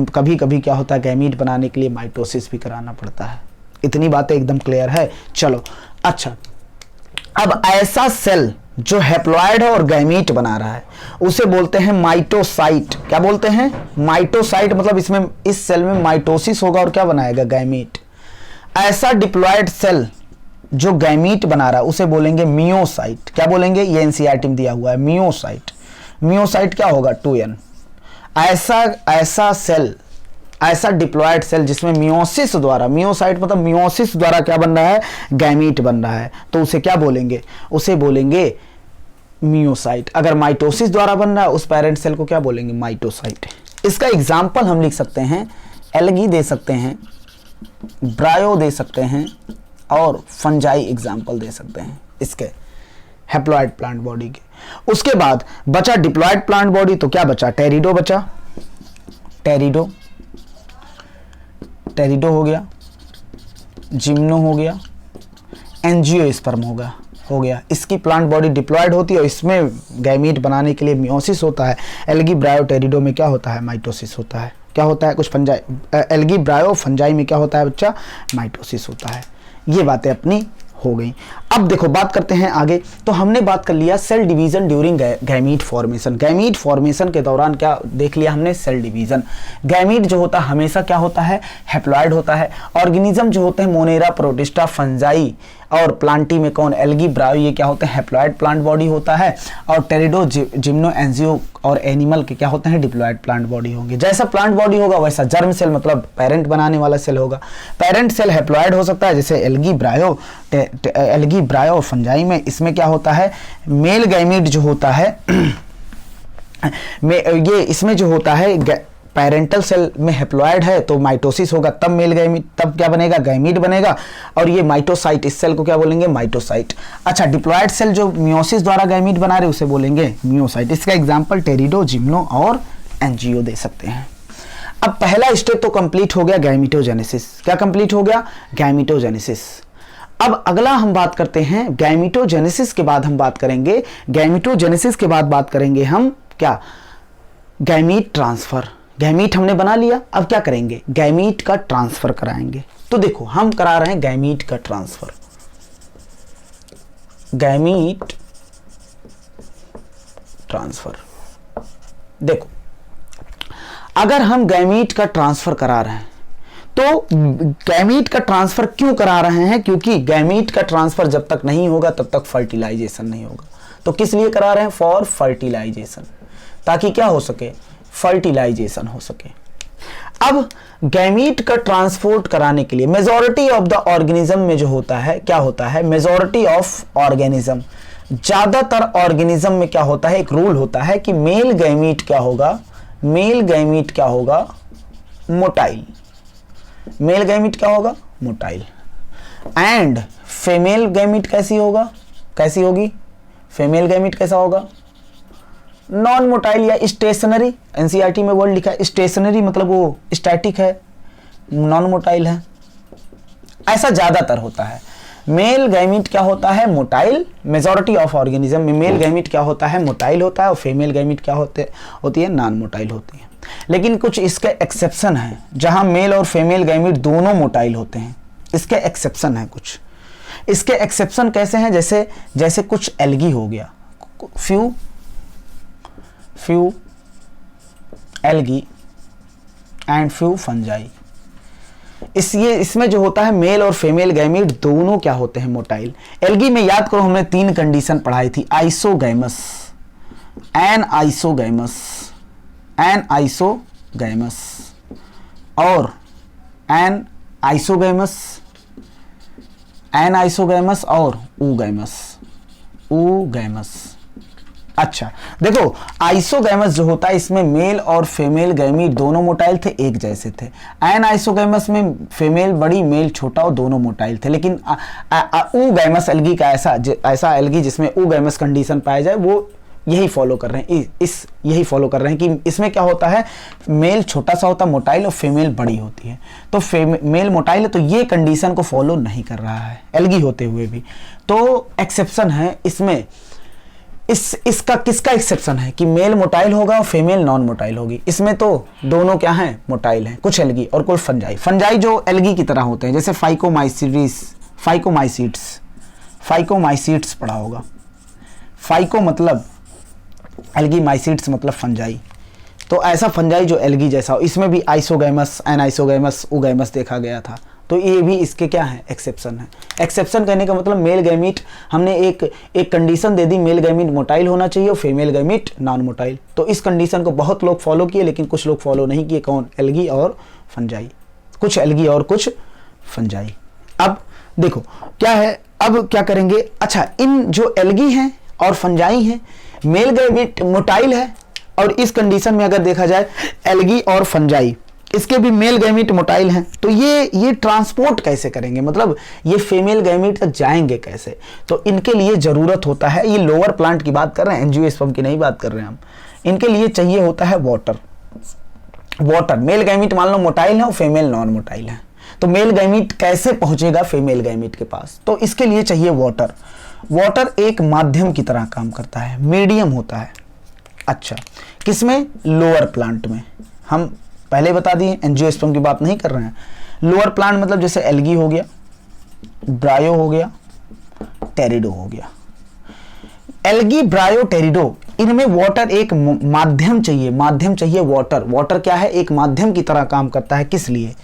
कभी कभी क्या होता है, गैमीट बनाने के लिए माइटोसिस भी कराना पड़ता है। इतनी बातें एकदम क्लियर है। चलो अच्छा, अब ऐसा सेल जो हैप्लॉइड है और गैमीट बना रहा है उसे बोलते हैं माइटोसाइट। क्या बोलते हैं? माइटोसाइट। मतलब इसमें, इस सेल में माइटोसिस होगा और क्या बनाएगा? गैमीट। ऐसा डिप्लॉयड सेल जो गैमीट बना रहा है उसे बोलेंगे मियोसाइट। क्या बोलेंगे? ये एनसीईआरटी में दिया हुआ है, मियोसाइट। मियोसाइट क्या होगा? 2n। ऐसा सेल, ऐसा डिप्लॉयड सेल जिसमें मियोसिस द्वारा, मियोसाइट मतलब मियोसिस द्वारा क्या बन रहा है? गैमीट बन रहा है, तो उसे क्या बोलेंगे? उसे बोलेंगे मियोसाइट। अगर माइटोसिस द्वारा बन रहा है उस पेरेंट सेल को क्या बोलेंगे? माइटोसाइट। इसका एग्जाम्पल हम लिख सकते हैं, एल्गी दे सकते हैं, ब्रायो दे सकते हैं और फंजाई एग्जाम्पल दे सकते हैं इसके हैप्लॉइड प्लांट बॉडी के। उसके बाद बचा डिप्लॉयड प्लांट बॉडी, तो क्या बचा? टेरिडो बचा। टेरिडो हो गया, जिम्नो हो गया, एंजियोस्पर्म हो गया। इसकी प्लांट बॉडी डिप्लॉयड होती है और इसमें गैमीट बनाने के लिए मियोसिस होता है। एल्गी, ब्रायो, टेरिडो में क्या होता है? माइटोसिस होता है। क्या होता है? कुछ फंजाई, एल्गी, ब्रायो, फंजाई में क्या होता है बच्चा? माइटोसिस होता है। ये बातें अपनी हो गई। अब देखो बात करते हैं आगे। तो हमने बात कर लिया cell division during gamete formation. Gamete formation के दौरान क्या देख लिया हमने? Cell division. गैमीट जो होता है हमेशा क्या होता है? हैप्लॉइड होता है। ऑर्गेनिज्म जो होते हैं मोनेरा, प्रोटिस्टा, फंजाई और प्लांटी में कौन? एल्गी, ब्रायो, ये क्या होते हैं? हैप्लॉइड प्लांट बॉडी होता है। और टेरिडो, जिम्नो, एंजियो और एनिमल के क्या होते हैं? डिप्लॉयड प्लांट बॉडी होंगे। जैसा प्लांट बॉडी होगा वैसा जर्म सेल मतलब पेरेंट बनाने वाला सेल होगा। पेरेंट सेल हैप्लॉइड हो सकता है, जैसे एल्गी, ब्रायो और फंजाई में। इसमें क्या होता है? मेल गैमीट जो होता है ये इसमें जो होता है पेरेंटल सेल में हैप्लॉइड है तो माइटोसिस होगा, तब मेल गैमीट, तब क्या बनेगा? गैमीट बनेगा। और ये माइटोसाइट, इस सेल को क्या बोलेंगे? माइटोसाइट। अच्छा, डिप्लॉयड सेल जो मियोसिस द्वारा गैमीट बना रहे उसे बोलेंगे मियोसाइट। इसका एग्जांपल टेरिडो, जिम्नो और एंजियो दे सकते हैं। अब पहला स्टेप तो कंप्लीट हो गया, गैमीटोजेनेसिस। क्या कंप्लीट हो गया? गैमीटोजेनेसिस। अब अगला हम बात करते हैं गैमीटोजेनेसिस के बाद हम बात करेंगे, गैमीटोजेनेसिस के बाद बात करेंगे हम क्या? Gamete transfer. गैमीट हमने बना लिया, अब क्या करेंगे? गैमीट का ट्रांसफर कराएंगे। तो देखो हम करा रहे हैं गैमीट का ट्रांसफर। Gamete transfer. देखो अगर हम गैमीट का ट्रांसफर करा रहे हैं तो गैमीट का ट्रांसफर क्यों करा रहे हैं? क्योंकि गैमीट का ट्रांसफर जब तक नहीं होगा तब तक फर्टिलाइजेशन नहीं होगा। तो किस लिए करा रहे हैं? फॉर फर्टिलाइजेशन, ताकि क्या हो सके? फर्टिलाइजेशन हो सके। अब गैमीट का ट्रांसपोर्ट कराने के लिए मेजॉरिटी ऑफ द ऑर्गेनिज्म में जो होता है, क्या होता है? मेजॉरिटी ऑफ ऑर्गेनिज्म, ज्यादातर ऑर्गेनिज्म में क्या होता है? एक रूल होता है कि मेल गैमीट क्या होगा? मेल गैमीट क्या होगा? मोटाइल। मेल गैमीट क्या होगा? मोटाइल। एंड फीमेल गैमीट कैसी होगी? फीमेल गैमीट कैसा होगा? नॉन मोटाइल या स्टेशनरी। एनसीईआरटी में वर्ड लिखा है स्टेशनरी, मतलब वो स्टैटिक है, नॉन मोटाइल है। ऐसा ज्यादातर होता है। मेल गैमीट क्या होता है? मोटाइल। मेजॉरिटी ऑफ ऑर्गेनिज्म में मेल गैमीट क्या होता है? मोटाइल होता है। और फीमेल गैमीट क्या होती है? नॉन मोटाइल होती है। लेकिन कुछ इसके एक्सेप्शन हैं जहां मेल और फीमेल गैमीट दोनों मोटाइल होते हैं। इसके एक्सेप्शन है कुछ। इसके एक्सेप्शन कैसे हैं? जैसे कुछ एल्गी हो गया, few algae and few fungi. इसमें जो होता है मेल और फीमेल गैमीट दोनों क्या होते हैं? मोटाइल। एल्गी में याद करो हमने 3 कंडीशन पढ़ाई थी, आइसोगैमस, एनआइसोगैमस और एनआइसोगैमस और ऊगैमस। अच्छा देखो, आइसोगैमस जो होता है इसमें मेल और फीमेल गैमीट दोनों मोटाइल थे, एक जैसे थे। एनआइसोगैमस में फीमेल बड़ी, मेल छोटा और दोनों मोटाइल थे। लेकिन ऊगैमस एल्गी का ऐसा एल्गी जिसमें ऊगैमस कंडीशन पाया जाए वो यही फॉलो कर रहे हैं, यही फॉलो कर रहे हैं कि इसमें क्या होता है? मेल छोटा सा होता है मोटाइल और फीमेल बड़ी होती है। तो मेल मोटाइल है तो ये कंडीशन को फॉलो नहीं कर रहा है एल्गी होते हुए भी। तो एक्सेप्शन है इसमें इसका किसका एक्सेप्शन है कि मेल मोटाइल होगा और फीमेल नॉन मोटाइल होगी? इसमें तो दोनों क्या हैं, मोटाइल हैं, कुछ एल्गी और कुछ फंजाई। फंजाई जो एल्गी की तरह होते हैं, जैसे फाइकोमाइसीट्स पढ़ा होगा। फाइको मतलब एल्गी, माइसीट्स मतलब फंजाई। तो ऐसा फंजाई जो एल्गी जैसा हो, इसमें भी आइसोगैमस, एनाइसोगैमस, उगैमस देखा गया था। तो ये भी इसके क्या है, एक्सेप्शन है। एक्सेप्शन कहने का मतलब मेल गैमीट, हमने एक कंडीशन दे दी, मेल गैमीट मोटाइल होना चाहिए और फीमेल गैमीट नॉन मोटाइल। तो इस कंडीशन को बहुत लोग फॉलो किए, लेकिन कुछ लोग फॉलो नहीं किए। कौन? एल्गी और फंजाई, कुछ एल्गी और कुछ फंजाई। अब देखो क्या है, अब क्या करेंगे। अच्छा, इन जो एल्गी हैं और फंजाई हैं, मेल गैमीट मोटाइल है, और इस कंडीशन में अगर देखा जाए एल्गी और फंजाई, इसके भी मेल गैमीट मोटाइल हैं, तो ये ट्रांसपोर्ट कैसे करेंगे, मतलब ये फीमेल गैमीट तक जाएंगे कैसे? तो इनके लिए जरूरत होता है, ये लोअर प्लांट की बात कर रहे हैं, एंजियोस्पर्म की नहीं बात कर रहे हैं हम। इनके लिए चाहिए होता है वाटर। मेल गैमीट मान लो मोटाइल है और फीमेल नॉन मोटाइल है, तो मेल गैमीट कैसे पहुंचेगा फीमेल गैमीट के पास? तो इसके लिए चाहिए वाटर। वाटर एक माध्यम की तरह काम करता है, मीडियम होता है। अच्छा, किसमें? लोअर प्लांट में। हम पहले बता दिए, एंजियोस्पर्म की बात नहीं कर रहे हैं। लोअर प्लांट मतलब जैसे एल्गी हो गया, ब्रायो हो गया, टेरिडो हो गया। एल्गी, ब्रायो, टेरिडो, इनमें वाटर एक माध्यम चाहिए वाटर। वाटर क्या है? एक माध्यम की तरह काम करता है। किस लिए?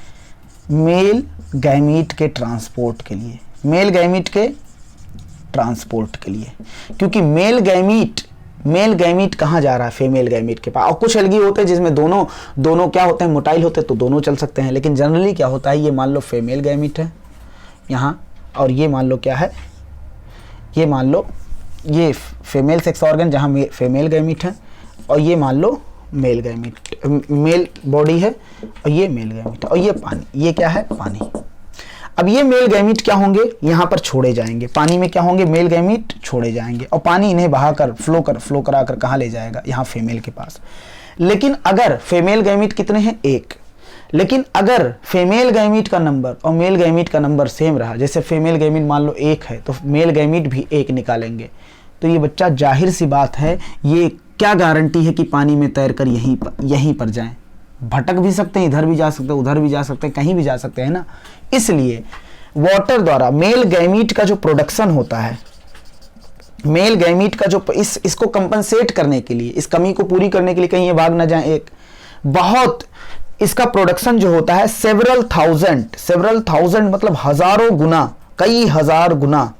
मेल गैमीट के ट्रांसपोर्ट के लिए, मेल गैमीट के ट्रांसपोर्ट के लिए। क्योंकि मेल गैमीट कहाँ जा रहा है? फीमेल गैमीट के पास। और कुछ एल्गी होते हैं जिसमें दोनों क्या होते हैं, मोटाइल होते हैं, तो दोनों चल सकते हैं। लेकिन जनरली क्या होता है, ये मान लो फीमेल गैमीट है यहाँ, और ये मान लो क्या है, ये मान लो ये फीमेल सेक्स ऑर्गन जहाँ फीमेल गैमीट है, और ये मान लो मेल गैमीट, मेल बॉडी है, और ये मेल गैमीट है, और ये पानी, ये क्या है? पानी। अब ये मेल गैमीट क्या होंगे, यहाँ पर छोड़े जाएंगे। पानी में क्या होंगे? मेल गैमीट छोड़े जाएंगे, और पानी इन्हें बहाकर फ्लो कराकर कहाँ ले जाएगा? यहाँ फीमेल के पास। लेकिन अगर फीमेल गैमीट कितने हैं? एक। लेकिन अगर फीमेल गैमीट का नंबर और मेल गैमीट का नंबर सेम रहा, जैसे फीमेल गैमीट मान लो 1 है, तो मेल गैमीट भी 1 निकालेंगे, तो ये बच्चा जाहिर सी बात है, ये क्या गारंटी है कि पानी में तैरकर यहीं पर जाएं? भटक भी सकते हैं, इधर भी जा सकते हैं, उधर भी जा सकते हैं, कहीं भी जा सकते हैं ना। इसलिए वाटर द्वारा मेल गैमीट का जो प्रोडक्शन होता है, मेल गैमीट का जो इसको कंपनसेट करने के लिए, इस कमी को पूरी करने के लिए, कहीं ये भाग ना जाए, एक बहुत इसका प्रोडक्शन जो होता है सेवरल थाउजेंड मतलब हजारों गुना, कई हजार गुना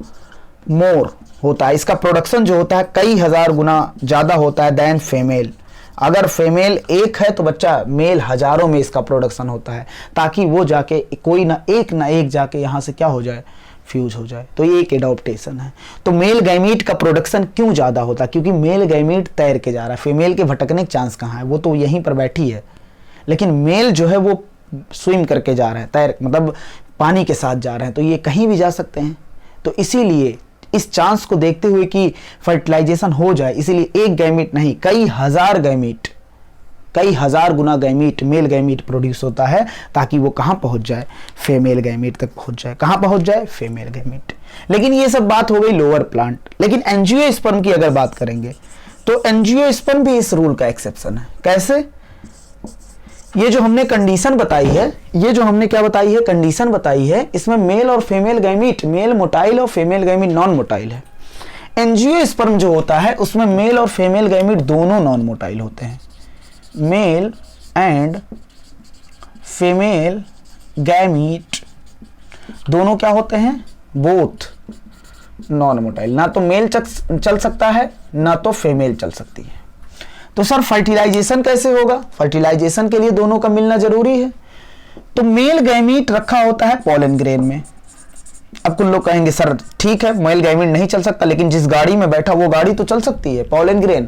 मोर होता है। इसका प्रोडक्शन जो होता है कई हजार गुना ज्यादा होता है देन फीमेल। अगर फीमेल 1 है तो बच्चा मेल हजारों में इसका प्रोडक्शन होता है, ताकि वो जाके कोई ना एक जाके यहाँ से क्या हो जाए, फ्यूज हो जाए। तो ये एक एडॉप्टेशन है। तो मेल गैमीट का प्रोडक्शन क्यों ज़्यादा होता है? क्योंकि मेल गैमीट तैर के जा रहा है, फीमेल के भटकने के चांस कहाँ है, वो तो यहीं पर बैठी है। लेकिन मेल जो है वो स्विम करके जा रहे हैं, तैर मतलब पानी के साथ जा रहे हैं, तो ये कहीं भी जा सकते हैं। तो इसीलिए इस चांस को देखते हुए कि फर्टिलाइजेशन हो जाए, इसीलिए एक गैमीट नहीं, कई हजार गुना गैमीट, मेल गैमीट प्रोड्यूस होता है, ताकि वो कहाँ पहुंच जाए, फीमेल गैमीट तक पहुंच जाए। कहाँ पहुंच जाए? Female gamete. लेकिन ये सब बात हो गई लोअर प्लांट। लेकिन एंजियोस्पर्म की अगर बात करेंगे तो एंजियोस्पर्म भी इस रूल का एक्सेप्शन है। कैसे? ये जो हमने कंडीशन बताई है, ये जो हमने क्या बताई है, कंडीशन बताई है, इसमें मेल और फीमेल गैमीट, मेल मोटाइल और फीमेल गैमीट नॉन मोटाइल है। एंजियोस्पर्म जो होता है उसमें मेल और फीमेल गैमीट दोनों नॉन मोटाइल होते हैं। मेल एंड फीमेल गैमीट दोनों क्या होते हैं? Both non motile. ना तो मेल चल सकता है, ना तो फीमेल चल सकती है। तो सर फर्टिलाइजेशन कैसे होगा? फर्टिलाइजेशन के लिए दोनों का मिलना जरूरी है। तो मेल गैमीट रखा होता है पॉलन ग्रेन में। अब कुछ लोग कहेंगे सर ठीक है मेल गैमीट नहीं चल सकता, लेकिन जिस गाड़ी में बैठा वो गाड़ी तो चल सकती है। पॉलन ग्रेन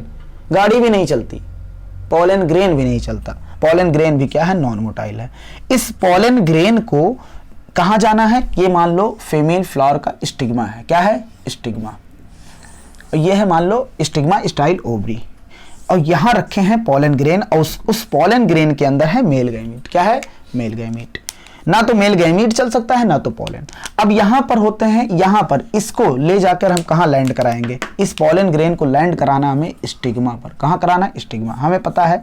गाड़ी भी नहीं चलती, पॉलन ग्रेन भी नहीं चलता। पॉलन ग्रेन भी क्या है? नॉन मोटाइल है। इस पॉलन ग्रेन को कहाँ जाना है? ये मान लो फीमेल फ्लावर का स्टिग्मा है। क्या है? स्टिग्मा। ये है मान लो स्टिग्मा स्टाइल ओवरी, और यहां रखे हैं पॉलन ग्रेन, और उस पॉलन ग्रेन के अंदर है मेल गैमीट। क्या है? Male gamete. ना तो मेल गैमीट चल सकता है ना तो पॉलन। अब यहां पर होते हैं, यहां पर इसको ले जाकर हम कहां लैंड कराएंगे, इस पॉलन ग्रेन को लैंड कराना हमें स्टिग्मा पर। कहां कराना? स्टिग्मा। हमें पता है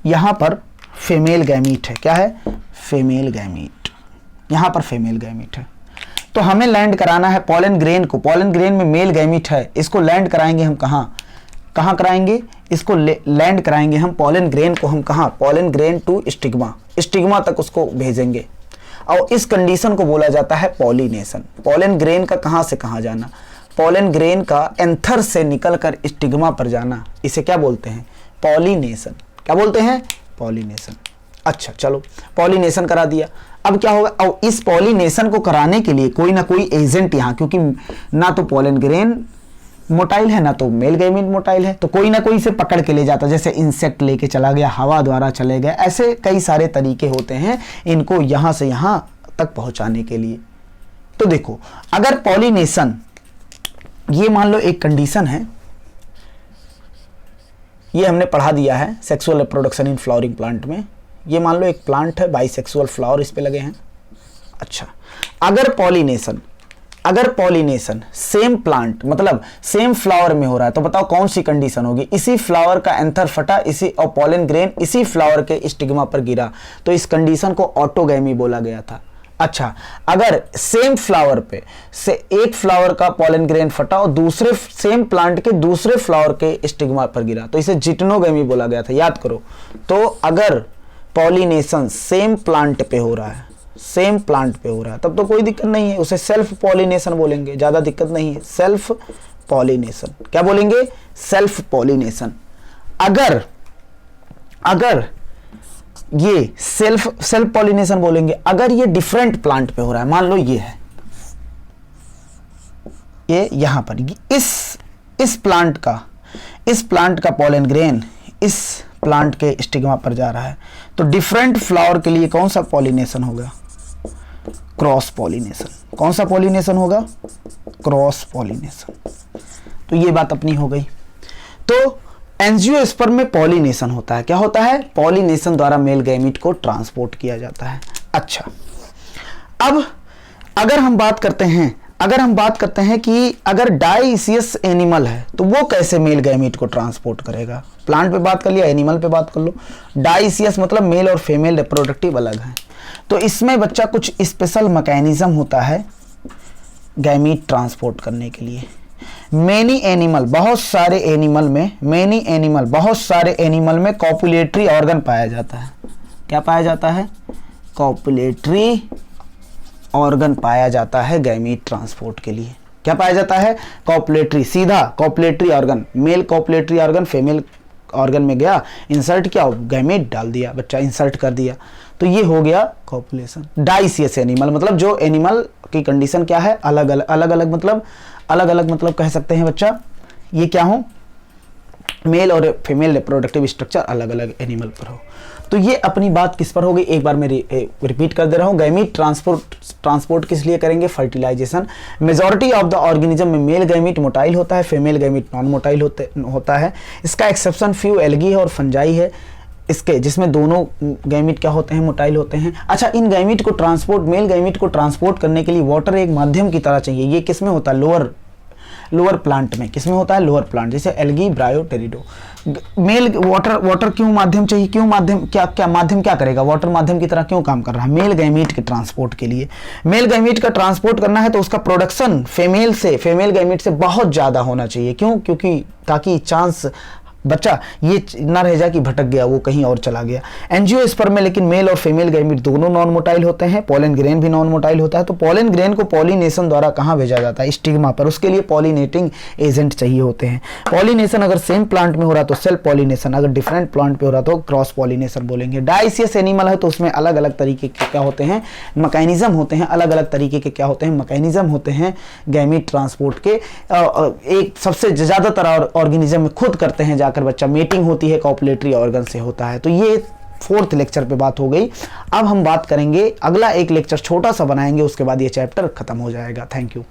यहां पर फीमेल गैमीट है। क्या है? Female gamete. यहां पर फीमेल गैमीट है, तो हमें लैंड कराना है पॉलन ग्रेन को। पॉलन ग्रेन में मेल गैमीट है, इसको लैंड कराएंगे हम कहां कराएंगे? इसको लैंड कराएंगे हम पॉलन ग्रेन को हम कहां? Pollen grain to stigma, stigma तक उसको भेजेंगे। और इस कंडीशन को बोला जाता है पॉलिनेशन। पॉलन ग्रेन का कहां से कहां जाना? पॉलन ग्रेन का एंथर से निकलकर स्टिग्मा पर जाना, इसे क्या बोलते हैं? पॉलिनेशन। क्या बोलते हैं? पॉलिनेशन। अच्छा चलो, पॉलिनेशन करा दिया। अब क्या होगा? और इस पॉलिनेशन को कराने के लिए कोई ना कोई एजेंट यहाँ, क्योंकि ना तो पॉलन ग्रेन मोटाइल है ना तो मेल गैमीट मोटाइल है, तो कोई ना कोई इसे पकड़ के ले जाता, जैसे इंसेक्ट लेके चला गया, हवा द्वारा चले गए, ऐसे कई सारे तरीके होते हैं इनको यहां से यहां तक पहुंचाने के लिए। तो देखो, अगर पॉलिनेशन, ये मान लो एक कंडीशन है, ये हमने पढ़ा दिया है sexual reproduction in flowering plant में। ये मान लो एक प्लांट है, बाइसेक्सुअल फ्लावर इस पे लगे हैं। अच्छा, अगर पॉलिनेशन सेम प्लांट मतलब सेम फ्लावर में हो रहा है, तो बताओ कौन सी कंडीशन होगी? इसी फ्लावर का एंथर फटा, इसी और पॉलन ग्रेन इसी फ्लावर के स्टिग्मा पर गिरा, तो इस कंडीशन को ऑटोगैमी बोला गया था। अच्छा, अगर सेम फ्लावर पे से एक फ्लावर का पॉलन ग्रेन फटा और दूसरे सेम प्लांट के दूसरे फ्लावर के स्टिग्मा पर गिरा, तो इसे जिटनोगैमी बोला गया था। याद करो, तो अगर पॉलिनेशन सेम प्लांट पे हो रहा है, तब तो कोई दिक्कत नहीं है, उसे सेल्फ पॉलिनेशन बोलेंगे, ज्यादा दिक्कत नहीं है। सेल्फ पॉलिनेशन, क्या बोलेंगे? Self pollination. अगर ये सेल्फ पॉलिनेशन बोलेंगे अगर ये डिफरेंट प्लांट पे हो रहा है। मान लो ये है, ये यहां पर इस प्लांट का पॉलन ग्रेन इस प्लांट के स्टिग्मा पर जा रहा है, तो डिफरेंट फ्लावर के लिए कौन सा पॉलिनेशन होगा? Cross pollination. कौन सा पॉलिनेशन होगा? Cross pollination. तो ये बात अपनी हो गई। तो एंजियोस्पर्म में पॉलिनेशन होता है। क्या होता है? पॉलिनेशन द्वारा मेल गैमीट को ट्रांसपोर्ट किया जाता है। अच्छा, अब अगर हम बात करते हैं कि अगर डाइसियस एनिमल है तो वो कैसे मेल गैमीट को ट्रांसपोर्ट करेगा? प्लांट पे बात कर लिया, एनिमल पे बात कर लो। डाइसियस मतलब मेल और फीमेल रिप्रोडक्टिव अलग है, तो इसमें बच्चा कुछ स्पेशल मैकेनिज्म होता है गैमीट ट्रांसपोर्ट करने के लिए। मेनी एनिमल, बहुत सारे एनिमल में कॉपुलेटरी ऑर्गन पाया जाता है। क्या पाया जाता है? कॉपुलेटरी ऑर्गन पाया जाता है गैमीट ट्रांसपोर्ट के लिए। क्या पाया जाता है? कॉपुलेटरी, सीधा copulatory organ, male copulatory organ female organ में गया, इंसर्ट किया, गैमीट डाल दिया, बच्चा इंसर्ट कर दिया, तो ये हो गया कॉपुलेशन। डाइसियस एनिमल मतलब जो एनिमल की कंडीशन क्या है? अलग अलग मतलब कह सकते हैं बच्चा, ये क्या हो? मेल और फीमेल रिप्रोडक्टिव स्ट्रक्चर अलग अलग एनिमल पर हो। तो ये अपनी बात किस पर हो गई? एक बार मैं रिपीट कर दे रहा हूँ। गैमीट ट्रांसपोर्ट किस लिए करेंगे? Fertilisation. Majority of the organism में मेल गैमीट मोटाइल होता है, फीमेल गैमीट नॉन मोटाइल होता है। इसका एक्सेप्शन फ्यू एल्गी है और फंजाई है, इसके जिसमें दोनों गैमीट क्या होते हैं? मोटाइल होते हैं। अच्छा, इन गैमीट को मेल गैमीट को ट्रांसपोर्ट करने के लिए वाटर एक माध्यम की तरह चाहिए। ये किस में होता है? लोअर प्लांट में। किसमें होता है? लोअर प्लांट, जैसे एल्गी, ब्रायो, टेरिडो। मेल वाटर क्यों माध्यम चाहिए? क्यों माध्यम? क्या माध्यम क्या करेगा? वाटर माध्यम की तरह क्यों काम कर रहा है? मेल गैमीट के ट्रांसपोर्ट के लिए। मेल गैमीट का ट्रांसपोर्ट करना है तो उसका प्रोडक्शन फीमेल गैमीट से बहुत ज्यादा होना चाहिए। क्यों? क्योंकि ताकि चांस बच्चा ये ना रह जाए कि भटक गया, वो कहीं और चला गया। एंजियोस्पर्म में लेकिन मेल और फीमेल गैमीट दोनों नॉन मोटाइल होते हैं, पॉलन ग्रेन भी नॉन मोटाइल होता है। तो पॉलन ग्रेन को पॉलिनेशन द्वारा कहाँ भेजा जाता है? स्टिग्मा पर। उसके लिए पॉलिनेटिंग एजेंट चाहिए होते हैं। पॉलिनेशन अगर सेम प्लांट में हो रहा तो सेल्फ पॉलिनेशन, अगर डिफरेंट प्लांट पे हो रहा तो क्रॉस पॉलिनेशन बोलेंगे। डाइसियस एनिमल है तो उसमें अलग अलग तरीके के क्या होते हैं? मैकेनिज्म होते हैं। अलग अलग तरीके के क्या होते हैं? मैकेनिज्म होते हैं गैमीट ट्रांसपोर्ट के। एक सबसे ज्यादातर ऑर्गेनिज्म में खुद करते हैं जाकर बच्चा, मीटिंग होती है कॉपुलेटरी ऑर्गन से होता है। तो ये 4th लेक्चर पे बात हो गई। अब हम बात करेंगे, अगला एक लेक्चर छोटा सा बनाएंगे, उसके बाद ये चैप्टर खत्म हो जाएगा। Thank you.